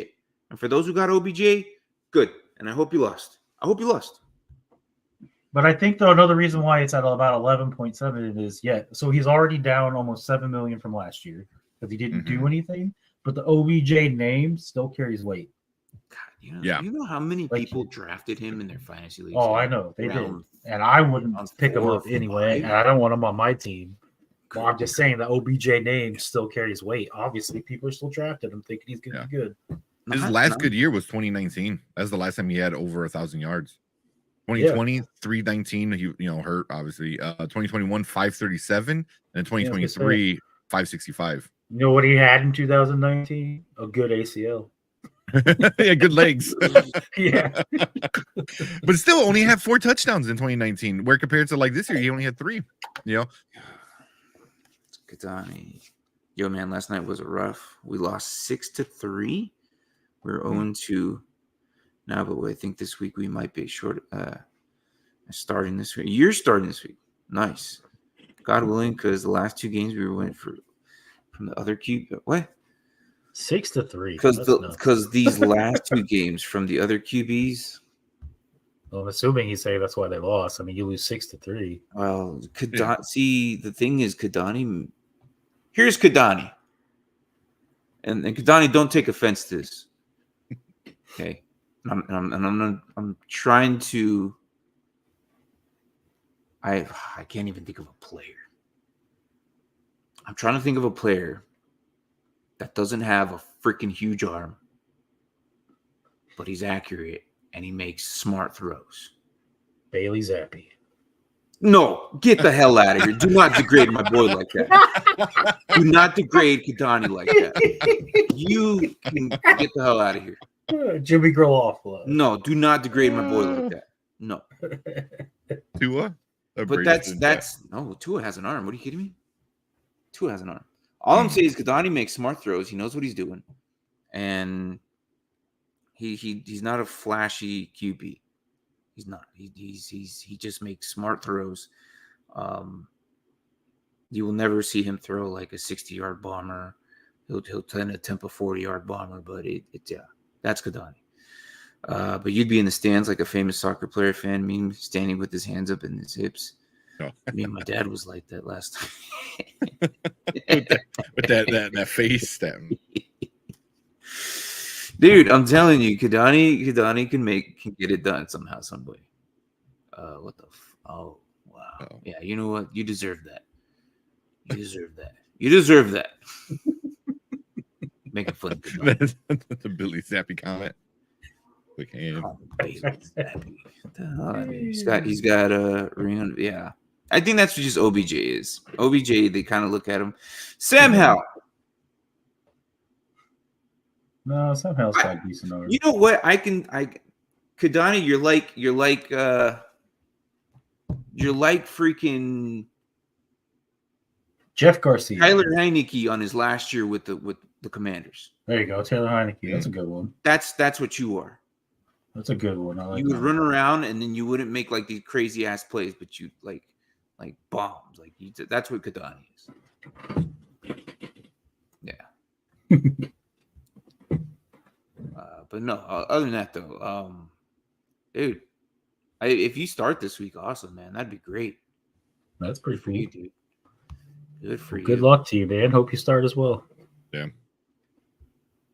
And for those who got OBJ, good. And I hope you lost. But I think, though, another reason why it's at about 11.7 is, so he's already down almost 7 million from last year because he didn't do anything. But the OBJ name still carries weight. God, you know how many people drafted him in their fantasy leagues? Oh, I know. They did. And I wouldn't pick him up anyway. And I don't want him on my team. Well, I'm just saying the OBJ name still carries weight. Obviously, people are still drafting him thinking he's going to be good. His last good year was 2019. That's the last time he had over 1,000 yards. 2020, 319. He hurt obviously. 2021, 537, and 2023, 565. You know what he had in 2019? A good ACL. Yeah, good legs. Yeah, but still only had 4 touchdowns in 2019. Where compared to like this year, he only had 3. Kadani. Yo, man, last night was rough. We lost 6-3. We're 0-2 now, but I think this week we might be short. Starting this week. You're starting this week. Nice. God willing, because the last 2 games we went from the other QB. What? 6-3. Because these last 2 games from the other QBs. Well, I'm assuming you say that's why they lost. I mean, you lose 6-3. Well, see, the thing is, Kadani. Here's Kadani. And Kadani, don't take offense to this. Okay. I'm trying to. I can't even think of a player. I'm trying to think of a player that doesn't have a freaking huge arm, but he's accurate and he makes smart throws. Bailey Zappi. No, get the hell out of here. Do not degrade my boy like that. Do not degrade Kadani like that. You can get the hell out of here. Jimmy Garoppolo. No, do not degrade my boy like that. No. Tua? But that's no, Tua has an arm. What are you kidding me? Tua has an arm. All I'm saying is Kadani makes smart throws. He knows what he's doing. And he's not a flashy QB. He's not. He just makes smart throws. You will never see him throw like a 60-yard bomber He'll tend to attempt a 40-yard bomber, but that's Kadani. But you'd be in the stands like a famous soccer player fan meme, standing with his hands up in his hips. Oh. Me and my dad was like that last time. with that face, that dude, I'm telling you, Kadani can get it done somehow, some way. What the? Oh, wow. Oh. Yeah, you know what? You deserve that. You deserve that. You deserve that. Making fun of Kadani. the Billy Zappy comment. Quick hand. Oh, Billy Zappy. What the hell? I mean, he's got a ring on. Yeah. I think that's what just OBJ is. OBJ, they kind of look at him. Sam Howell. No, Sam Howell's got decent over. You know what? Kadani, you're like freaking Jeff Garcia. Tyler Heineke on his last year with the Commanders. There you go, Taylor Heineke. That's a good one. That's what you are. That's a good one. I like you would that. run around and then you wouldn't make like these crazy ass plays, but you like bombs. Like that's what Kadani is. Yeah. But no, other than that though, dude, if you start this week, awesome, man. That'd be great. That's pretty for cool. you, dude. Good for you. Good luck to you, man. Hope you start as well. Yeah.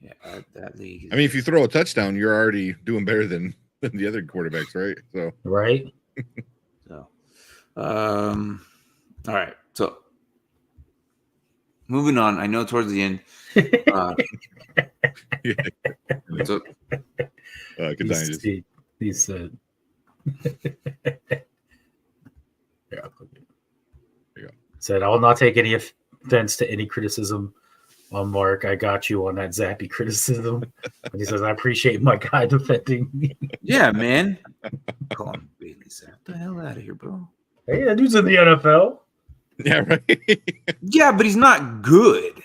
Yeah, that league. I mean, if you throw a touchdown, you're already doing better than the other quarterbacks, right? So right. So, all right. So, moving on. I know towards the end. So, he said. Yeah. Said, I will not take any offense to any criticism on Mark. I got you on that Zappy criticism. And he says, I appreciate my guy defending me. Yeah, man. Call him Bailey. Get the hell out of here, bro. Hey, that dude's in the NFL. Yeah, right. Yeah, but he's not good.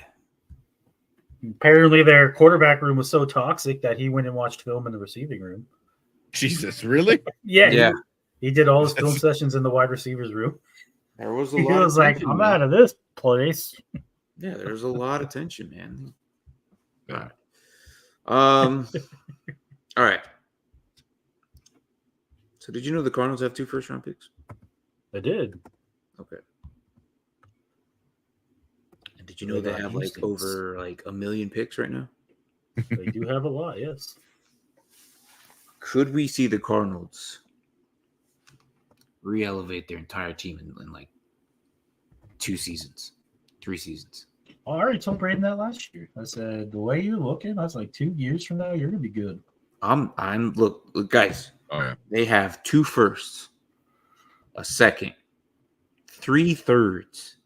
Apparently, their quarterback room was so toxic that he went and watched film in the receiving room. Jesus, really? Yeah. He did all his film sessions in the wide receivers room. There was a He lot. was like, I'm out of this place. Yeah, there's a lot of tension, man. All right. All right. So, did you know the Cardinals have 2 first-round picks? They did. Okay. And did you know they have like over like 1 million picks right now? They do have a lot, yes. Could we see the Cardinals re-elevate their entire team in like 2 seasons, 3 seasons? I already told Braden that last year. I said, the way you're looking, I was like, 2 years from now, you're gonna be good. Look, guys. Oh yeah. They have 2 firsts, a second, 3 thirds.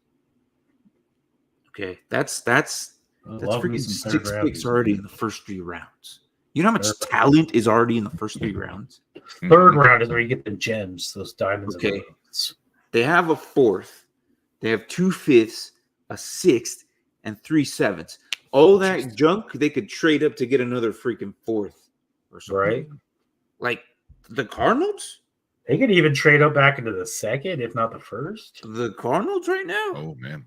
Okay, that's freaking 6 picks already in the first 3 rounds. You know how much talent is already in the first 3 rounds? Third round is where you get the gems, those diamonds. Okay. They have a 4th. They have 2 5ths, a 6th, and 3 7ths. All that junk, they could trade up to get another freaking 4th or something. Right. Like the Cardinals? They could even trade up back into the second, if not the first. The Cardinals right now? Oh, man.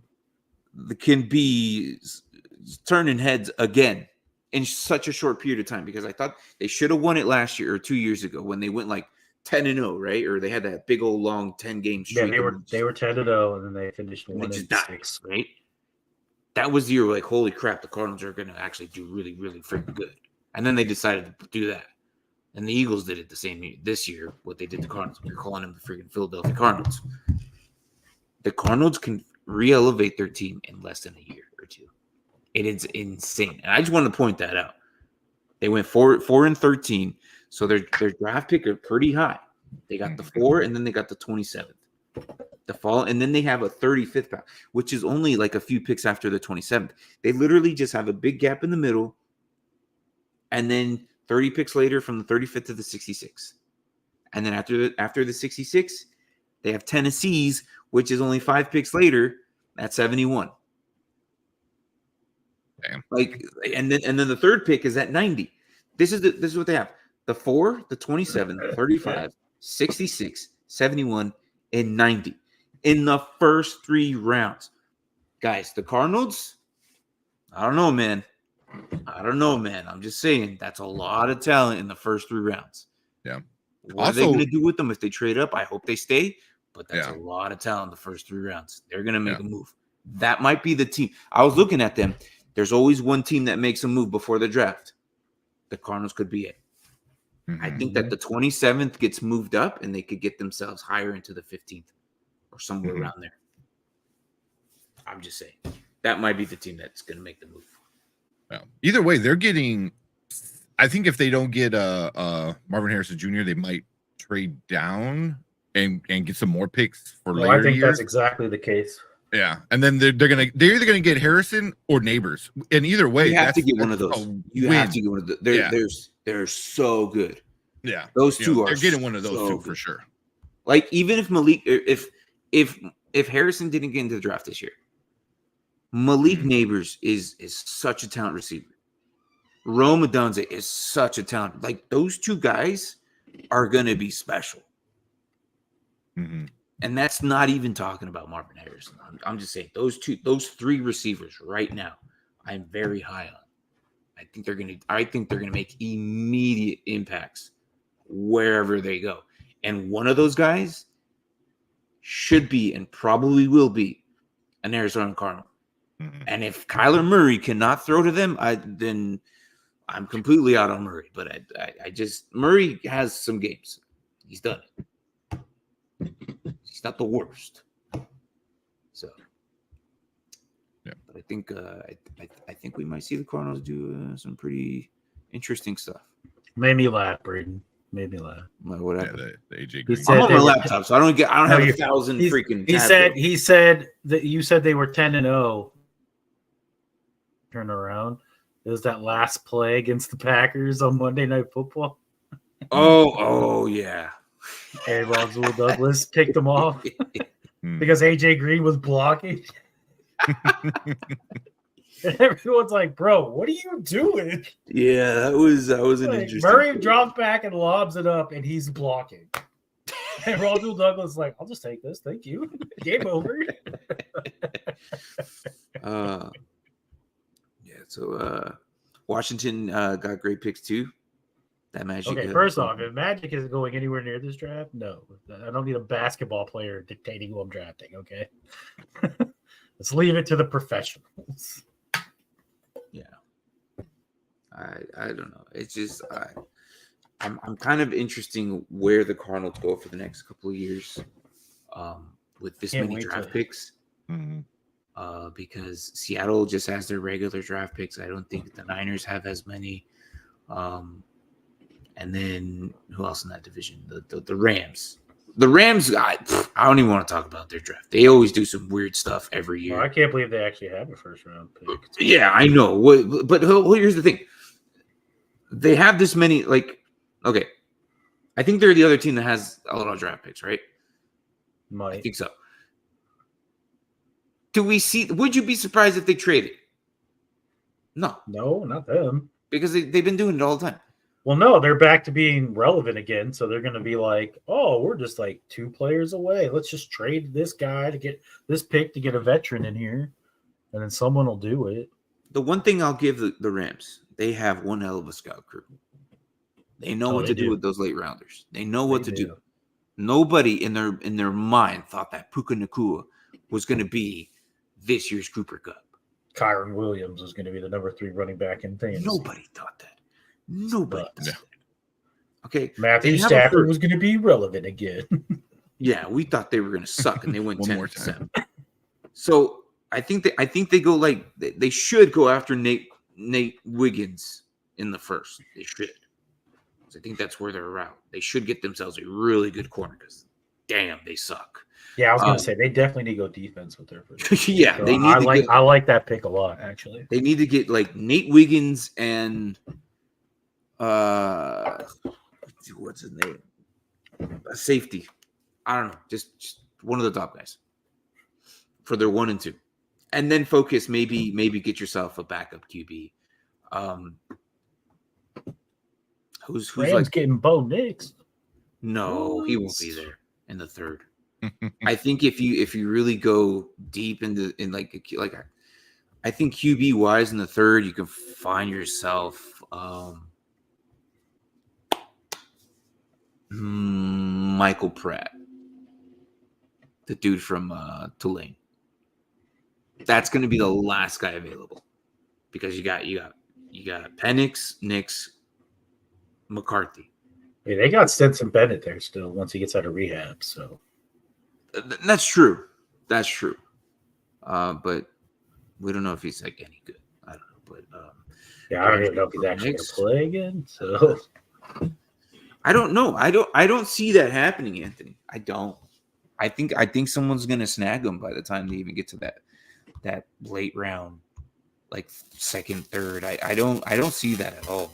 Can be turning heads again in such a short period of time, because I thought they should have won it last year or 2 years ago when they went like 10-0, right? Or they had that big old long 10-game streak. Yeah, they were 10-0, and then they finished 1-6, right? That was the year like, holy crap, the Cardinals are going to actually do really, really freaking good. And then they decided to do that. And the Eagles did it the same year, this year, what they did to Cardinals. We're calling them the freaking Philadelphia Cardinals. The Cardinals can re-elevate their team in less than a year or 2. It is insane. And I just wanted to point that out. They went 4-13, so their draft pick are pretty high. They got the 4, and then they got the 27th. The fall, and then they have a 35th pick, which is only like a few picks after the 27th. They literally just have a big gap in the middle, and then 30 picks later from the 35th to the 66th. And then after the 66, they have Tennessee's, which is only 5 picks later at 71. Damn. Like, and then the third pick is at 90. This is what they have: the 4, the 27, 35, 66, 71, and 90 in the first 3 rounds. Guys, the Cardinals I don't know, man. I'm just saying that's a lot of talent in the first 3 rounds. Yeah. What are they going to do with them if they trade up? I hope they stay, but that's a lot of talent in the first 3 rounds. They're going to make a move. That might be the team. I was looking at them. There's always one team that makes a move before the draft. The Cardinals could be it. I think that the 27th gets moved up and they could get themselves higher into the 15th or somewhere around there. I'm just saying that might be the team that's going to make the move. Yeah. Either way, they're getting. I think if they don't get Marvin Harrison Jr., they might trade down and get some more picks for later. I think years. that's exactly the case. Yeah, and then they're either gonna get Harrison or Neighbors, and either way, you have to get one of those. You have to get one of those. They're so good. Yeah, those two are. They're getting one of those so two good. For sure. Like even if Malik, if Harrison didn't get into the draft this year, Malik Neighbors is such a talent receiver. Rome Odunze is such a talent. Like those two guys are gonna be special. And that's not even talking about Marvin Harrison. I'm just saying those 3 receivers right now, I'm very high on. I think they're gonna make immediate impacts wherever they go. And one of those guys should be and probably will be an Arizona Cardinal. And if Kyler Murray cannot throw to them, then I'm completely out on Murray. But I just Murray has some games. He's done it. He's not the worst. So, yeah. But I think I think we might see the Cardinals do some pretty interesting stuff. Made me laugh, Braden. Made me laugh. Whatever. Yeah, the AJ Green. I'm on my laptop, so I don't have 1,000 freaking. He said that you said they were 10-0. Turn around. It was that last play against the Packers on Monday Night Football. Oh yeah. And Rasul Douglas picked them off because AJ Green was blocking. And everyone's like, "Bro, what are you doing?" Yeah, that was an interesting. Murray drops back and lobs it up, and he's blocking. And Rasul Douglas is like, "I'll just take this, thank you." Game over. So Washington got great picks too. That Magic. Okay, first off, if Magic isn't going anywhere near this draft, no. I don't need a basketball player dictating who I'm drafting, okay? Let's leave it to the professionals. Yeah. I don't know. It's just I'm kind of interesting where the Cardinals go for the next couple of years with this many draft picks. Because Seattle just has their regular draft picks. I don't think the Niners have as many. And then who else in that division? The Rams. The Rams, I don't even want to talk about their draft. They always do some weird stuff every year. Well, I can't believe they actually have a first round pick. Yeah, I know. But here's the thing. They have this many, okay. I think they're the other team that has a lot of draft picks, right? Might. I think so. Would you be surprised if they traded? No, not them. Because they've been doing it all the time. Well, no, they're back to being relevant again. So they're going to be like, oh, we're just like 2 players away. Let's just trade this guy to get this pick to get a veteran in here. And then someone will do it. The one thing I'll give the Rams, they have one hell of a scout crew. They know what to do with those late rounders. They know what to do. Nobody in their mind thought that Puka Nacua was going to be this year's Cooper Cup. Kyron Williams was going to be the number 3 running back in fantasy. Nobody thought that. Nobody thought that. Okay. Matthew Stafford was going to be relevant again. Yeah, we thought they were going to suck, and they went 10%. So I think they go they should go after Nate Wiggins in the first. They should. I think that's where they're at. They should get themselves a really good corner because, damn, they suck. Yeah, I was going to say they definitely need to go defense with their first. Yeah, so I like that pick a lot. Actually, they need to get Nate Wiggins and what's his name? A safety. I don't know, just one of the top guys for their 1 and 2, and then focus. Maybe get yourself a backup QB. Who's Rams getting Bo Nix? No, he won't be there in the 3rd. I think if you really go deep into I think QB wise in the third, you can find yourself Michael Pratt, the dude from Tulane. That's going to be the last guy available because you got Penix, Nix, McCarthy. Hey, they got Stetson Bennett there still once he gets out of rehab. So That's true. That's true. But we don't know if he's like any good. I don't know. But yeah, I don't even know if he's actually going to play again. So I don't know. I don't see that happening, Anthony. I don't. I think someone's going to snag him by the time they even get to that late round, like second, third. I don't see that at all,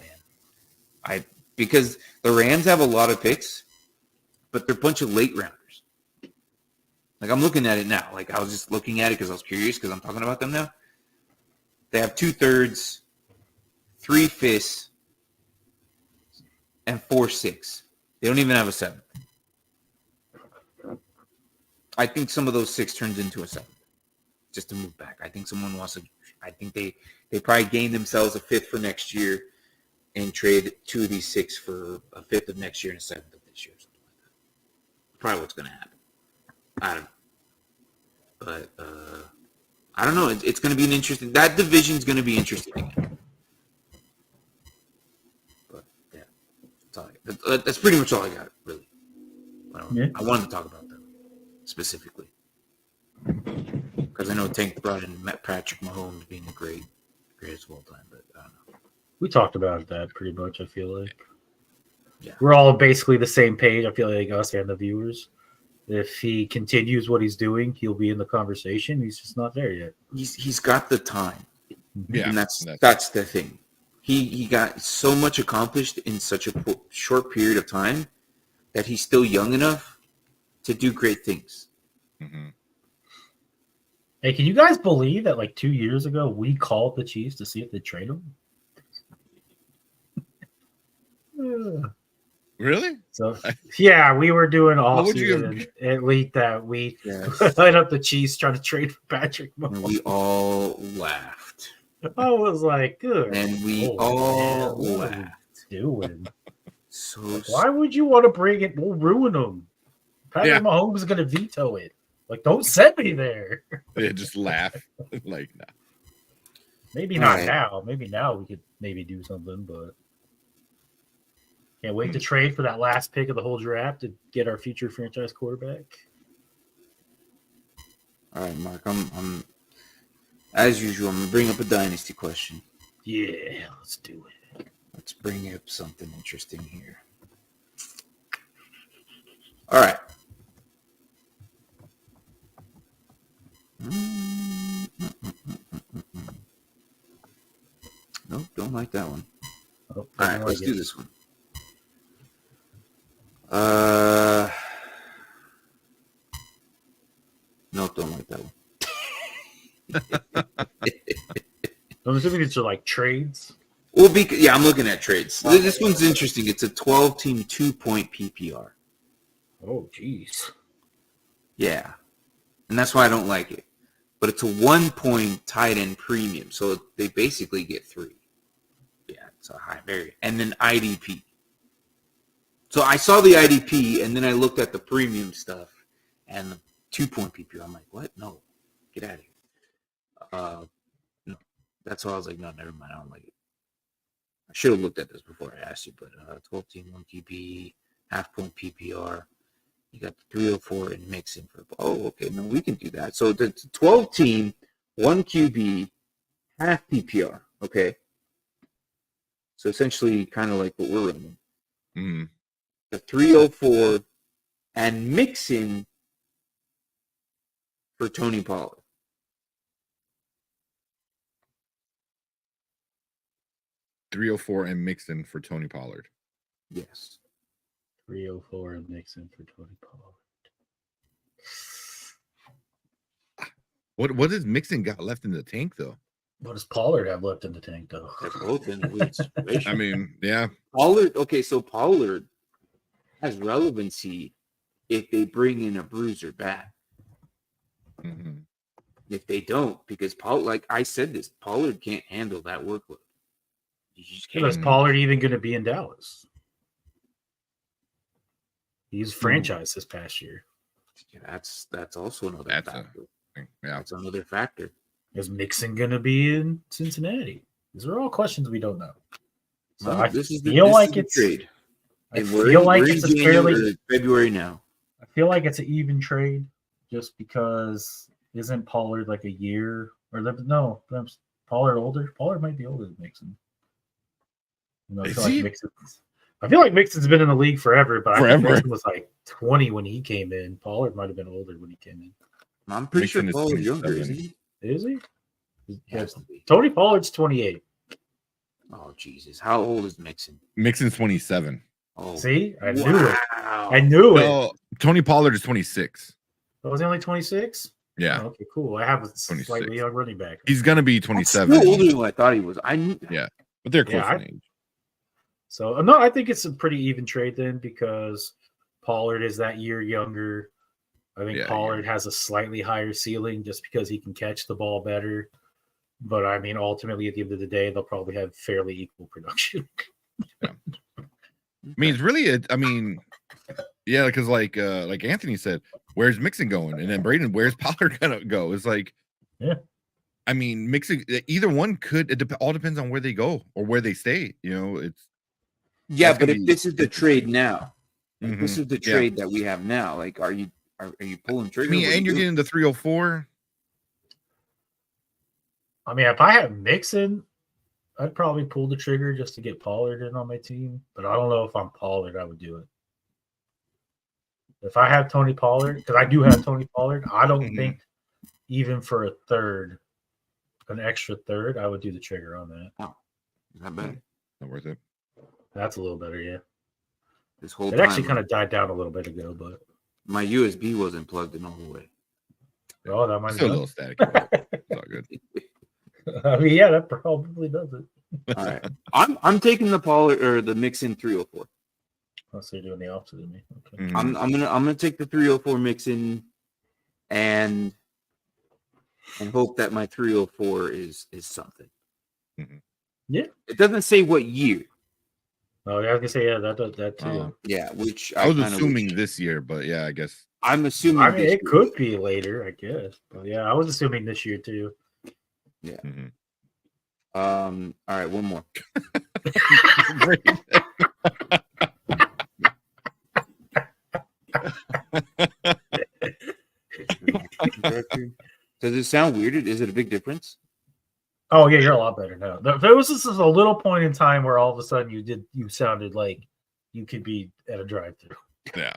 man. Because the Rams have a lot of picks, but they're a bunch of late rounders. Like I'm looking at it now. Like I was just looking at it because I was curious because I'm talking about them now. They have 2/3, 3/5, and 4/6. They don't even have a 7th. I think some of those 6 turns into a 7th. Just to move back. I think someone wants to. I think they probably gain themselves a 5th for next year and trade 2 of these 6 for a 5th of next year and a 7th of this year. Something like that. Probably what's going to happen. I don't know. But I don't know. It's going to be an interesting. That division's going to be interesting again. But yeah, that's pretty much all I got, really. I wanted to talk about them specifically. Because I know Tank brought in Patrick Mahomes being the greatest of all time, but I don't know. we talked about that pretty much, I feel like. Yeah. We're all basically the same page, I feel like, us and the viewers. If he continues what he's doing, he'll be in the conversation. He's just not there yet. He's got the time. Yeah, and that's the thing. He got so much accomplished in such a short period of time that he's still young enough to do great things. Mm-hmm. Hey, can you guys believe that like 2 years ago we called the Chiefs to see if they trade him? Really? So yeah, we were doing Offseason and it leaked that week. Yes. Line up the Chiefs trying to trade for Patrick Mahomes. And we all laughed. I was like, good. And we all what laughed. are we doing? So Why would you want to bring it? We'll ruin them. Patrick Mahomes is going to veto it. Like, don't send me there. They just laugh. Like, nah. Maybe not now. Maybe now we could maybe do something, but can't wait to trade for that last pick of the whole draft to get our future franchise quarterback. All right, Mark. I'm as usual. I'm gonna bring up a dynasty question. Yeah, let's do it. Let's bring up something interesting here. All right. Nope, don't like that one. Oh, all right, let's do this one. Nope, don't like that one. I'm assuming these are like trades. Well, yeah, I'm looking at trades. This one's interesting. It's a 12-team 2-point PPR. Oh, jeez. Yeah, and that's why I don't like it. But it's a 1-point tight end premium, so they basically get 3. Yeah, it's a high variant. And then IDP. So I saw the IDP, and then I looked at the premium stuff, and the 2-point PPR. I'm like, what? No, get out of here. No, that's why I was like, no, never mind. I don't like it. I should have looked at this before I asked you, but 12-team 1 QB, half-point PPR. You got the 304 and mixing for. Oh, okay. No, we can do that. So the 12-team, 1 QB, half PPR. Okay. So essentially, kind of like what we're running. Mm-hmm. The 304 and mixing for Tony Pollard. $304 and Mixon for Tony Pollard. Yes. 304 and Mixon for Tony Pollard. What does Mixon got left in the tank though? What does Pollard have left in the tank though? They're both in a weird situation. I mean, yeah. Pollard. Okay, so Pollard has relevancy if they bring in a bruiser back. Mm-hmm. if they don't, because like I said this, Pollard can't handle that workload. You just can't. Is Pollard even going to be in Dallas? He's franchised this past year. Yeah, that's also another factor. That's another factor. Is Mixon going to be in Cincinnati? These are all questions we don't know. So I feel like it's trade. I feel like it's a fairly February now. I feel like it's an even trade, just because isn't Pollard like a year or no? Pollard older. Pollard might be older than Mixon. I feel like Mixon's been in the league forever, but I think Mixon was like 20 when he came in. Pollard might have been older when he came in. I'm pretty sure Pollard's younger, isn't he? Is he? Yes. Tony Pollard's 28. Oh, Jesus. How old is Mixon? Mixon's 27. Oh, see? I knew it. I knew it. Tony Pollard is 26. Was he only 26? Yeah. Oh, okay, cool. I have a slightly young running back. He's going to be 27. Still older than I thought he was. I knew. Yeah, but they're close in age. So, no, I think it's a pretty even trade then, because Pollard is that year younger. I think Pollard has a slightly higher ceiling just because he can catch the ball better. But, I mean, ultimately, at the end of the day, they'll probably have fairly equal production. Yeah. I mean, it's really because like Anthony said, where's Mixon going? And then Braden, where's Pollard going to go? It's like, I mean, Mixon, either one could. It all depends on where they go or where they stay. But if this is the trade now, this is the trade that we have now. Like, are you pulling trigger? I mean, and you're getting the 304. I mean, if I had Mixon, I'd probably pull the trigger just to get Pollard in on my team. But I don't know if I'm Pollard, I would do it. If I have Tony Pollard, because I do have Tony Pollard, I don't think even for a third, an extra third, I would do the trigger on that. Oh, not bad. Not worth it. That's a little better, yeah. This whole it actually kind of died down a little bit ago, but my USB wasn't plugged in all the way. Oh, that might be a little static. It's all good. I mean, yeah, that probably does it. All right, I'm taking the Pollard or the Mixon 304. Oh, so you're doing the opposite of me. Okay. I'm gonna take the 304 Mixon and hope that my 304 is something. Yeah, it doesn't say what year. Oh, yeah, I was gonna say that too. Yeah, which I was assuming this year, but yeah, I guess I'm assuming. I mean, it could be later, I guess. But yeah, I was assuming this year too. Yeah. All right, one more. Does it sound weird? Is it a big difference? Oh yeah, you're a lot better now. There was just a little point in time where all of a sudden you sounded like you could be at a drive-thru. Yeah.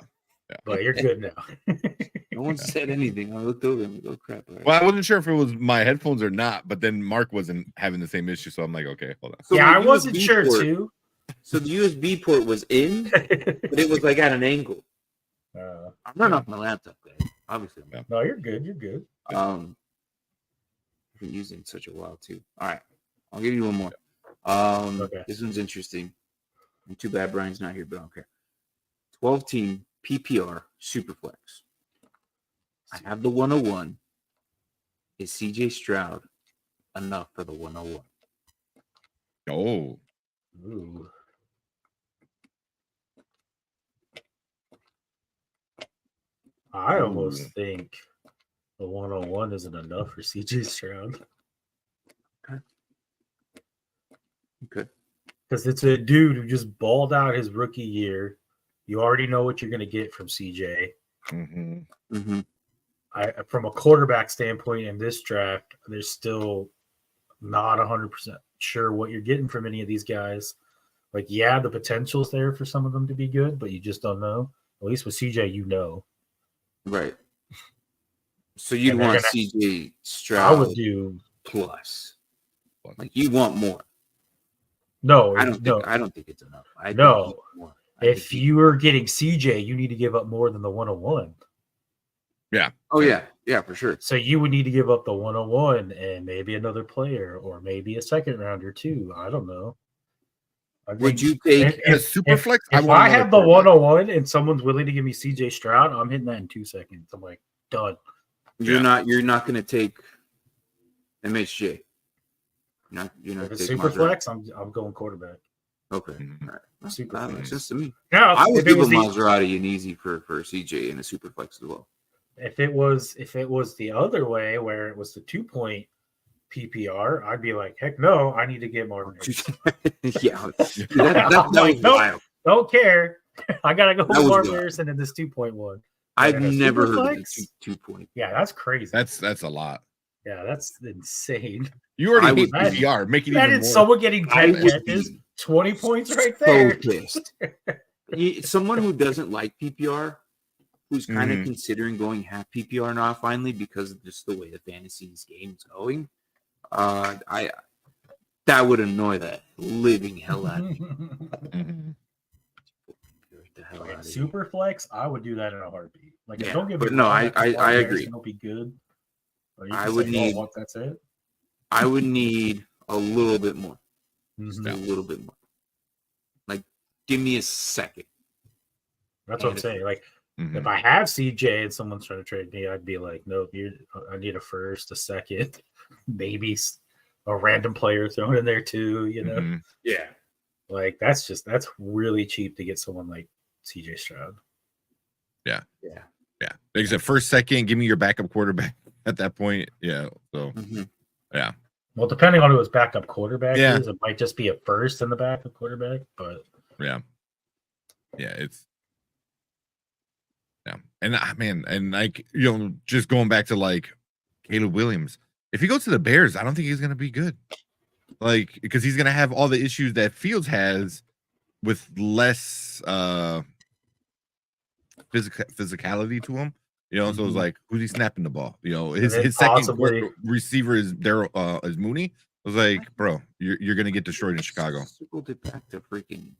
But you're good now. No one said anything. I looked over and go, crap. Right. Well, I wasn't sure if it was my headphones or not, but then Mark wasn't having the same issue, so I'm like, okay, hold on. So yeah, I wasn't sure too. So the USB port was in, but it was like at an angle. I'm running off my laptop, guys. Obviously. No, you're good. You're good. I've been using it such a while too. All right, I'll give you one more. Okay. This one's interesting. And too bad Brian's not here, but I don't care. 12-team PPR Superflex. I have the 101. Is CJ Stroud enough for the 101? Oh. Ooh. I almost think the 101 isn't enough for CJ Stroud. Okay. Because it's a dude who just balled out his rookie year. You already know what you're going to get from CJ. From a quarterback standpoint in this draft, there's still not 100% sure what you're getting from any of these guys. Like, yeah, the potential's there for some of them to be good, but you just don't know. At least with CJ, you know. Right. So you'd want CJ Stroud. I would do plus. Like, you want more. No, I don't think it's enough. If you are getting CJ, you need to give up more than the 101. Yeah. Oh, yeah. Yeah, for sure. So you would need to give up the 101 and maybe another player or maybe a second rounder too. I don't know. Would you take a super flex? If I have the 101 and someone's willing to give me CJ Stroud, I'm hitting that in 2 seconds. I'm like, done. You're not going to take MHJ. You're not If it's taking super Maserati? flex, I'm going quarterback. Okay. Mhm. All right. Super That flex. makes sense to me. Now, I would if it give a was the Maserati an easy for CJ and a super flex as well. if it was the other way where it was the 2-point PPR, I'd be like, heck no, I need to get Marvin Harrison. Yeah. I'm That like, was nope, wild. don't care. I gotta go That with was Marvin wild. Harrison in this 2-point one. I've in a never super heard flex? of the 2-point. Yeah, that's crazy. That's a lot. Yeah, that's insane. You already I hate would be- PPR. Make it Imagine even more. someone getting I 10 would catches, be 20 points right so there. pissed. Someone who doesn't like PPR, who's kind of Mhm. considering going half PPR now finally because of just the way the fantasy's game's going. That would annoy the living hell out of me. Mhm. Get the hell Okay, out of here. super flex, I would do that in a heartbeat. Like, Yeah, don't get me but no, wrong. I think Marvin agree. Harrison will be good. But you I can would say, need- oh, what? That's it. I would need a little bit more. Just Mhm. a little bit more. Like, give me a second. That's what I'm saying. Like, Mhm. if I have CJ and someone's trying to trade me, I'd be like, nope, I need a first, a second, maybe a random player thrown in there too. You know, Mhm. Yeah. like that's really cheap to get someone like CJ Stroud. Yeah. Yeah. Like I said, first, second, give me your backup quarterback at that point. Yeah. So Mhm. yeah. Well, depending on who his backup quarterback Yeah. is, it might just be a first in the backup quarterback. But Yeah. Yeah. It's and man, and like just going back to like Caleb Williams. If he goes to the Bears, I don't think he's gonna be good. Like, because he's gonna have all the issues that Fields has with less physicality to him. So it's like, who's he snapping the ball? His then second possibly- receiver is is Mooney. I was like, bro, you're gonna get destroyed in Chicago. Circled it back to freaking.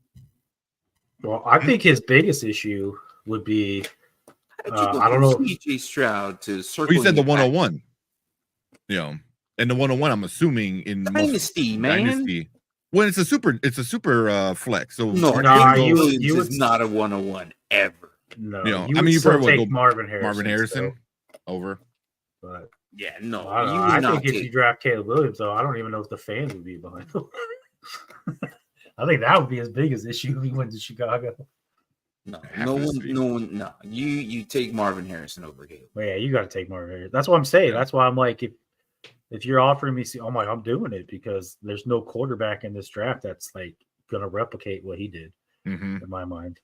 well, I think his biggest issue would be How did you go I don't from know. CJ Stroud to circle? Well, you said the 101. And the 101, I'm assuming in Dynasty, man. Dynasty. When it's a super flex. So No, Nah, Caleb you Williams would- is not a 101 ever. no. I You mean, would you still probably would take go Marvin Harrison. Marvin Harrison still, over. but Yeah, no. I, don't know. You I would not think if take. you draft Caleb Williams, though, I don't even know if the fans would be behind him. I think that would be his biggest issue if he went to Chicago. No, Have no to one, see. no one, no. You take Marvin Harrison over Caleb. But yeah, you got to take Marvin Harrison. That's what I'm saying. Yeah. That's why I'm like, if you're offering me, I'm doing it because there's no quarterback in this draft that's like going to replicate what he did Mm-hmm. in my mind.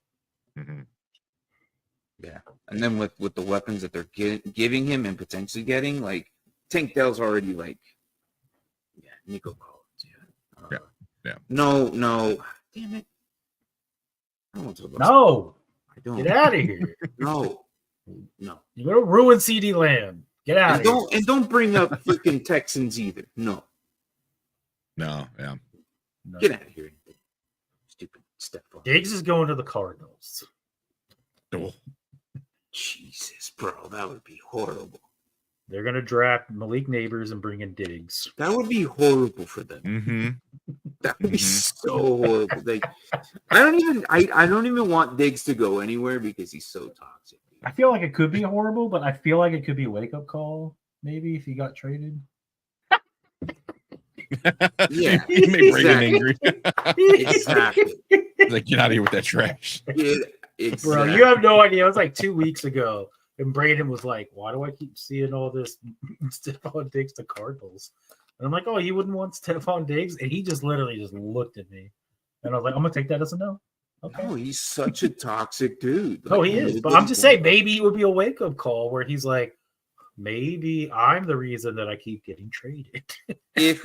Mm-hmm. Yeah, and then with the weapons that they're giving him and potentially getting, like Tank Dell's already like, yeah, Nico Collins. Yeah. No, damn it. I don't want to talk about. No, I don't. get out of here. No. You're going to ruin CD Lamb. Get out of here. And don't bring up freaking Texans either. No, No, yeah. No. get out of here. Stupid Stephon. Diggs is going to the Cardinals. Oh, Jesus, bro, that would be horrible. They're going to draft Malik Neighbors and bring in Diggs. That would be horrible for them. mm-hmm. That would be Mhm. so horrible. Like, I don't even want Diggs to go anywhere because he's so toxic. I feel like it could be horrible, but I feel like it could be a wake-up call, maybe, if he got traded. Yeah, You make Reagan angry. exactly. Like, get out of here with that trash. Yeah, Bro, exactly. you have no idea. It was like 2 weeks ago, and Braden was like, why do I keep seeing all this Stephon Diggs to Cardinals? And I'm like, oh, you wouldn't want Stephon Diggs? And he just literally just looked at me. And I was like, I'm going to take that as a no. Okay. No, he's such a toxic dude. Oh, Like, he is. But nobody I'm just saying, wants- maybe it would be a wake-up call where he's like, maybe I'm the reason that I keep getting traded. If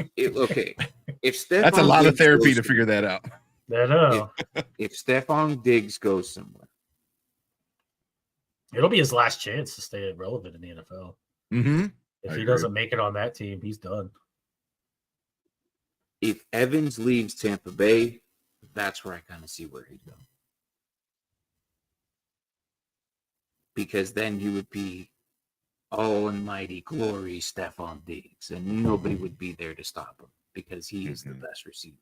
Stephon That's a lot of Diggs therapy goes to figure that out. I know. If Stephon Diggs goes somewhere, It'll be his last chance to stay relevant in the NFL. Mm-hmm. If I he agree. doesn't make it on that team, he's done. if Evans leaves Tampa Bay, that's where I kind of see where he'd go. Because then he would be almighty glory Stephon Diggs, and nobody would be there to stop him because he is the Mhm. best receiver.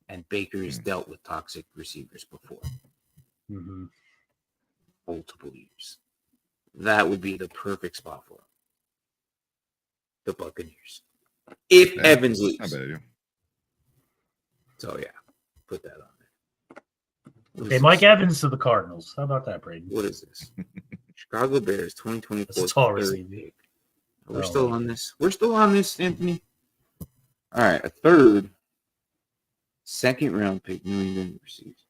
And Baker has dealt with toxic receivers before, Mm-hmm. multiple years. That would be the perfect spot for him. The Buccaneers. If Yeah, Evans not leaves. bad idea. So, yeah, put that on there. What Hey, is Mike this? Evans to the Cardinals. How about that, Braden? What is this? Chicago Bears 2024 That's a tall third receiver. pick. We're Oh, still okay. on this. We're still on this, Anthony. All right, a third, second round pick, New England receives.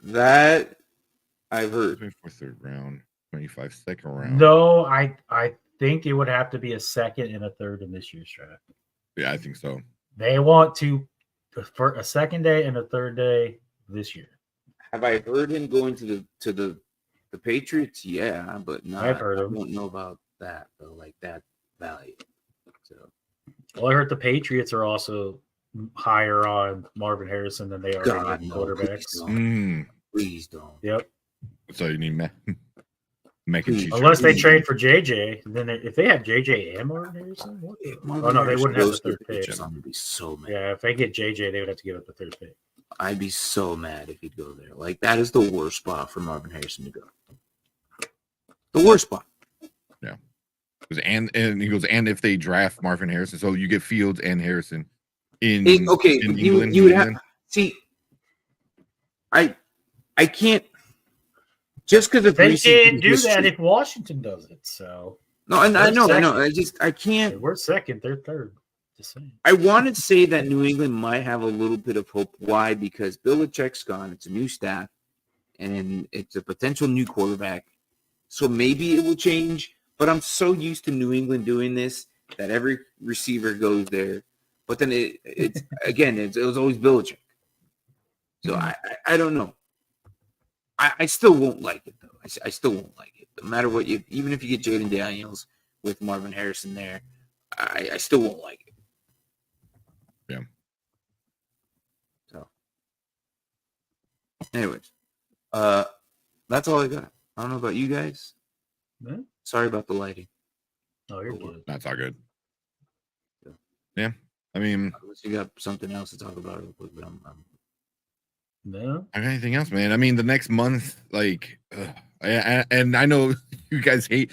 That I've heard. 24 third round, 25 second round. No, I think it would have to be a second and a third in this year's draft. Yeah, I think so. They want to for a second day and a third day this year. Have I heard him going to the Patriots? Yeah, but not. I've heard him. I don't know about that though, like that value. So Well, I heard the Patriots are also higher on Marvin Harrison than they are God, in no, quarterbacks. please don't. Please don't. Yep. So you need mac and cheese. Unless they fries. trade for JJ, then if they have JJ and Marvin Harrison, what? Marvin Oh no, they Harrison wouldn't have the goes to third pick. Patriots, I'm gonna be so mad. Yeah, if they get JJ, they would have to give up the third pick. I'd be so mad if he'd go there. Like that is the worst spot for Marvin Harrison to go. The worst spot. And he goes, and if they draft Marvin Harrison, so you get Fields and Harrison in In England. you would have see. I can't just because of They recent can't do history. that if Washington does it. So No, and I We're know. second. I can't. we're second, they're third. Just saying. I want to say that New England might have a little bit of hope. Why? Because Belichick's gone. It's a new staff, and it's a potential new quarterback. So maybe it will change. But I'm so used to New England doing this that every receiver goes there. But then it's again, it was always Belichick. So I don't know. I still won't like it though. I still won't like it. No matter what you, even if you get Jaden Daniels with Marvin Harrison there, I still won't like it. Yeah. So, anyways, that's all I got. I don't know about you guys. Yeah. Sorry about the lighting. Oh, you're good. That's all good. Yeah, I mean, Unless you got something else to talk about real quick, but No. I got anything else, man? I mean, the next month, like, and I know you guys hate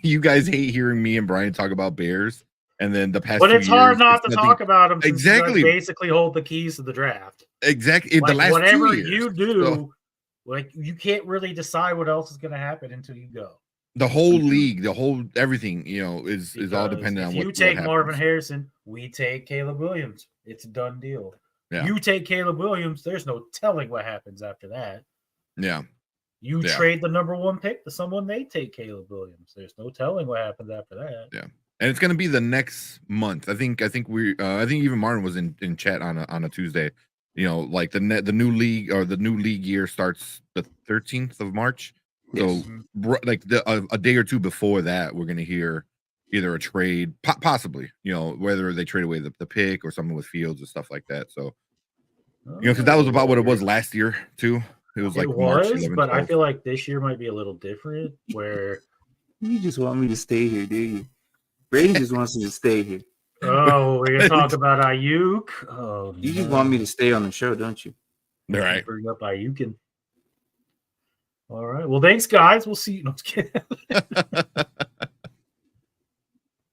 hearing me and Brian talk about Bears, and then the past. But it's hard years, not to nothing- talk about them. Exactly. You guys basically hold the keys to the draft. Exactly. Like, The last whatever 2 years. you do, So, like you can't really decide what else is going to happen until you go. the whole league, the whole everything, is all Because dependent on if what you take what Marvin happens. Harrison, we take Caleb Williams. It's a done deal. Yeah. You take Caleb Williams, there's no telling what happens after that. Yeah. You Yeah. trade the number one pick to someone, they take Caleb Williams. There's no telling what happens after that. Yeah. And it's gonna be the next month. I think even Martin was in chat on a Tuesday. Like the new league or the new league year starts the 13th of March. So like a day or two before that, we're gonna hear either a trade, possibly, whether they trade away the pick or something with Fields or stuff like that. So because that was about what it was last year too. It was like March 11th, but I 12th. feel like this year might be a little different. Where you just want me to stay here, do you? Brady just wants me to stay here. we're gonna talk about Aiyuk. Oh, You just want me to stay on the show, don't you? All right. Bring up Aiyuk. All right. Well, thanks, guys. We'll see you. No, I'm just kidding.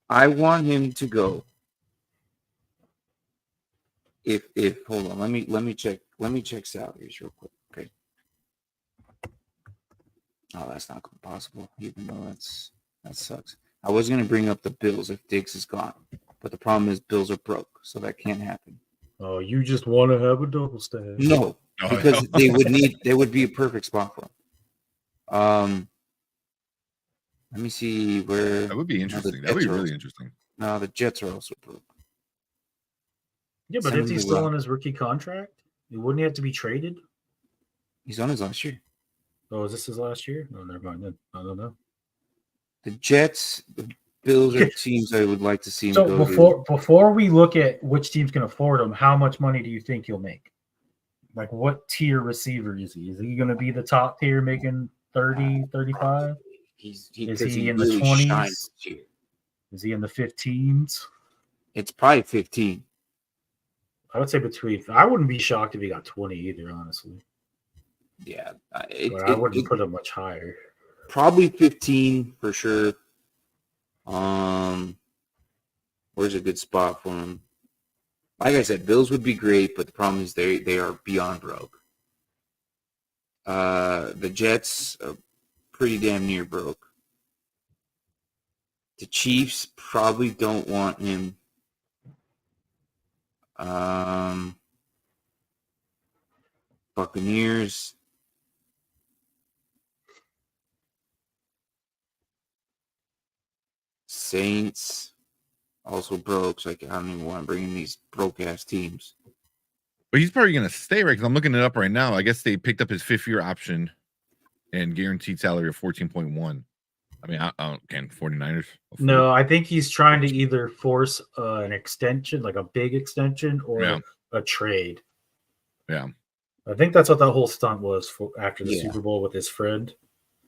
I want him to go. If hold on, let me check salaries real quick. Okay. Oh, that's not possible, even though that sucks. I was gonna bring up the Bills if Diggs is gone, but the problem is Bills are broke, so that can't happen. Oh, you just want to have a double stack. No, because they would be a perfect spot for him. Let me see where That would be interesting. That would be really interesting. No, the Jets are also broke. Yeah, but Send if him he's to still Rock. on his rookie contract, wouldn't he have to be traded? He's on his last year. Oh, is this his last year? No, never mind then. I don't know. The Jets, the Bills are teams I would like to see him So go before we look at which teams can afford him, how much money do you think he'll make? Like what tier receiver is he? Is he going to be the top tier making 30, 35? Is he in the 20s? Is he in the 15s? It's probably 15. I would say between. I wouldn't be shocked if he got 20 either, honestly. Yeah, But I wouldn't put him much higher. Probably 15 for sure. Where's a good spot for him? Like I said, Bills would be great, but the problem is they are beyond broke. The Jets are pretty damn near broke. The Chiefs probably don't want him. Buccaneers. Saints also broke, so I don't even want to bring in these broke ass teams. But he's probably going to stay, right? Because I'm looking it up right now. I guess they picked up his 5th-year option and guaranteed salary of 14.1. I mean, can 49ers afford? No, I think he's trying to either force an extension, like a big extension, or a trade. Yeah. I think that's what that whole stunt was for after the Super Bowl with his friend.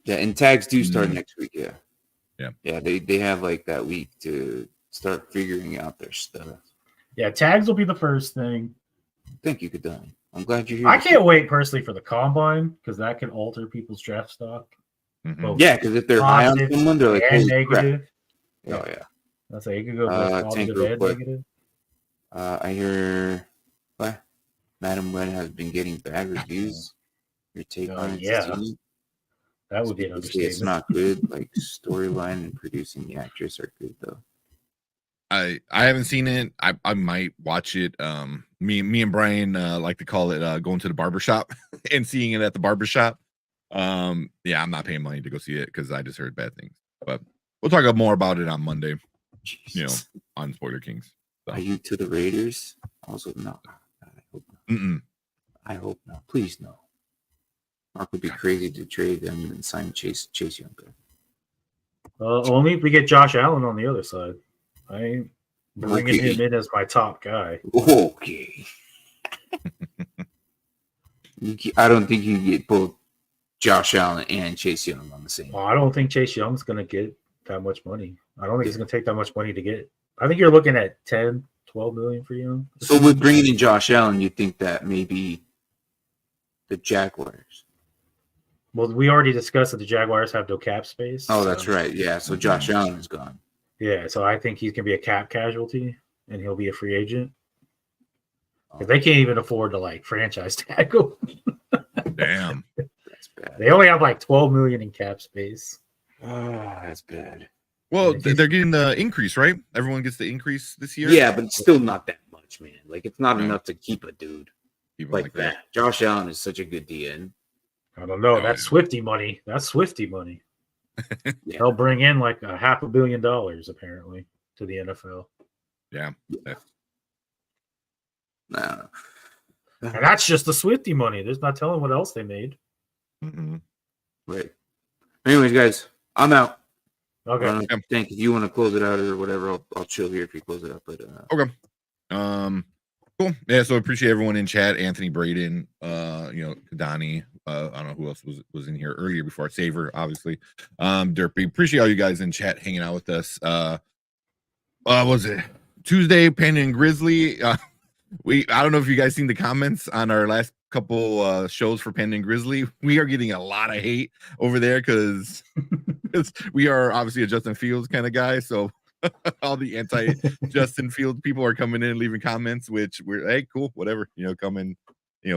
Yeah, and tags do start next week. Yeah. Yeah. They have like that week to start figuring out their stuff. Yeah, tags will be the first thing. Thank you, Kadani. I'm glad you're here. I can't wait personally for the combine because that can alter people's draft stock. Mm-hmm. Yeah, because if they're high on someone, they're like negative. Oh yeah. That's like it could go positive and negative. I hear what? Madam Web has been getting bad reviews. Your take on it? Yeah. That would be an understatement. It's not good. Like storyline and producing the actress are good though. I haven't seen it. I might watch it. Me and Brian like to call it going to the barbershop and seeing it at the barbershop. I'm not paying money to go see it because I just heard bad things. But we'll talk more about it on Monday. Jesus. On Spoiler Kings. So. Are you to the Raiders? Also, no. I hope not. I hope not. Please no. Mark would be crazy to trade them and sign Chase Young. Only if we get Josh Allen on the other side. I ain't bringing him in as my top guy. Okay. I don't think you can get both Josh Allen and Chase Young on the same. Well, I don't think Chase Young's going to get that much money. I don't think he's going to take that much money to get. I think you're looking at 10, 12 million for Young. So with bringing in Josh Allen, you think that maybe the Jaguars? Well, we already discussed that the Jaguars have no cap space. Oh, that's right. Yeah, so Josh Allen is gone. Yeah, so I think he's going to be a cap casualty, and he'll be a free agent. Because they can't even afford to, like, franchise tag him. Damn. That's bad. They only have, like, 12 million in cap space. Oh, that's bad. Well, they're getting the increase, right? Everyone gets the increase this year? Yeah, but it's still not that much, man. Like, it's not enough to keep a dude like that. Josh Allen is such a good DN. I don't know. That's Swifty money. That's Swifty money. They'll bring in like $500 million apparently to the NFL. Yeah. No. And that's just the Swifty money. There's not telling what else they made. Right. Anyways, guys, I'm out. Okay. Thank you. If you want to close it out or whatever, I'll chill here if you close it out. But okay. Cool. Yeah, so appreciate everyone in chat. Anthony Braden, Kadani. I don't know who else was in here earlier before. Saver, obviously. Derpy. Appreciate all you guys in chat hanging out with us. Was it Tuesday, Panda and Grizzly? I don't know if you guys seen the comments on our last couple shows for Panda and Grizzly. We are getting a lot of hate over there because we are obviously a Justin Fields kind of guy. So all the anti-Justin Fields people are coming in, leaving comments, which we're hey, cool, whatever, come in,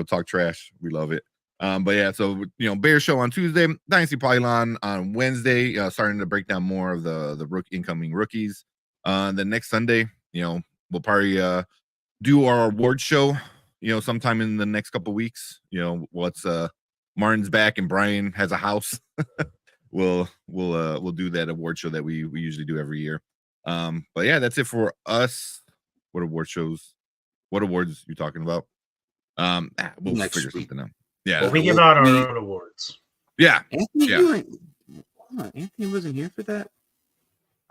talk trash. We love it. But yeah, so Bear show on Tuesday, Dynasty Pylon on Wednesday, starting to break down more of the incoming rookies. The next Sunday, we'll probably do our award show, sometime in the next couple weeks. Once Martin's back and Brian has a house, we'll do that award show that we usually do every year. But yeah, that's it for us. What awards you talking about? We'll next figure week. something out. Yeah, well, we give out our own awards. Yeah, Anthony, Anthony wasn't here for that.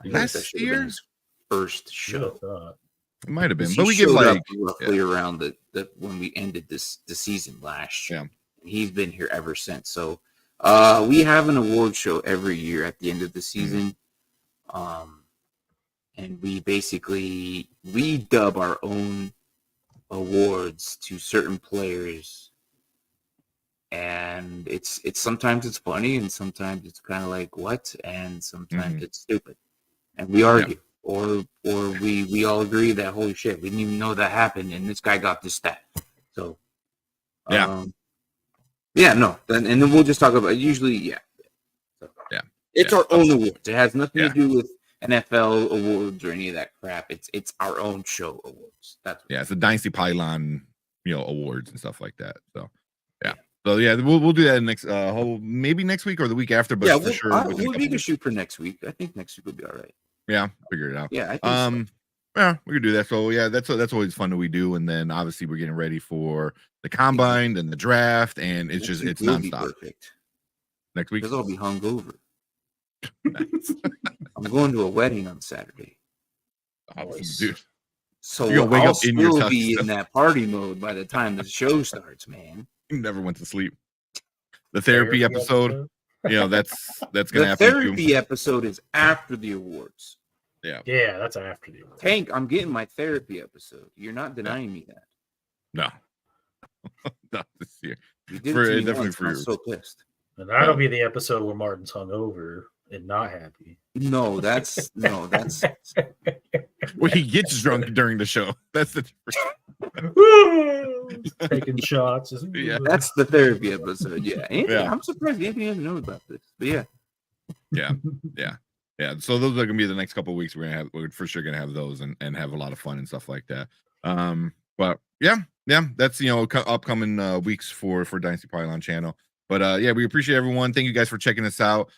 Last year, his first show. It might have been, but we give like roughly around the when we ended the season last year. Yeah. He's been here ever since. So we have an award show every year at the end of the season. And we dub our own awards to certain players. And it's sometimes it's funny and sometimes it's kind of like what, and sometimes it's stupid. and we argue, or we all agree that holy shit, we didn't even know that happened, and this guy got this stat. So no, and then we'll just talk about usually it's our own awards. It has nothing to do with NFL awards or any of that crap. It's our own show awards. It's a Dynasty Pylon, awards and stuff like that. So we'll do that next maybe next week or the week after, but for sure we'll need to shoot for next week. I think next week will be all right. Yeah, figure it out. Yeah, I think so. Yeah, we could do that. So that's always fun that we do, and then obviously we're getting ready for the combine and the draft, and it's nonstop. Perfect. Next week, because I'll be hungover. I'm going to a wedding on Saturday. Dude. So you're gonna wake up in your be in that party mode by the time the show starts, man. You never went to sleep. The therapy episode, that's gonna happen. The therapy episode is after the awards. Yeah, that's after the awards. Tank, I'm getting my therapy episode. You're not denying me that. No. Not this year. You did it to me once, I'm so pissed. And that'll be the episode where Martin's hungover and not happy. No, that's well, he gets drunk during the show. That's the taking shots. That's the therapy episode. I'm surprised Anthony doesn't know about this. But yeah. So those are gonna be the next couple of weeks. We're for sure gonna have those and have a lot of fun and stuff like that. But that's upcoming weeks for Dynasty Pylon channel. But we appreciate everyone. Thank you guys for checking us out.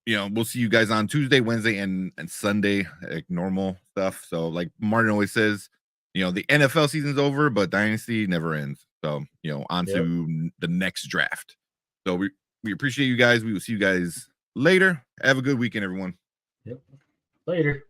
We'll see you guys on Tuesday, Wednesday, and Sunday, like normal stuff. So like Martin always says, the NFL season's over, but Dynasty never ends. So, on to the next draft. So we appreciate you guys. We will see you guys later. Have a good weekend, everyone. Yep. Later.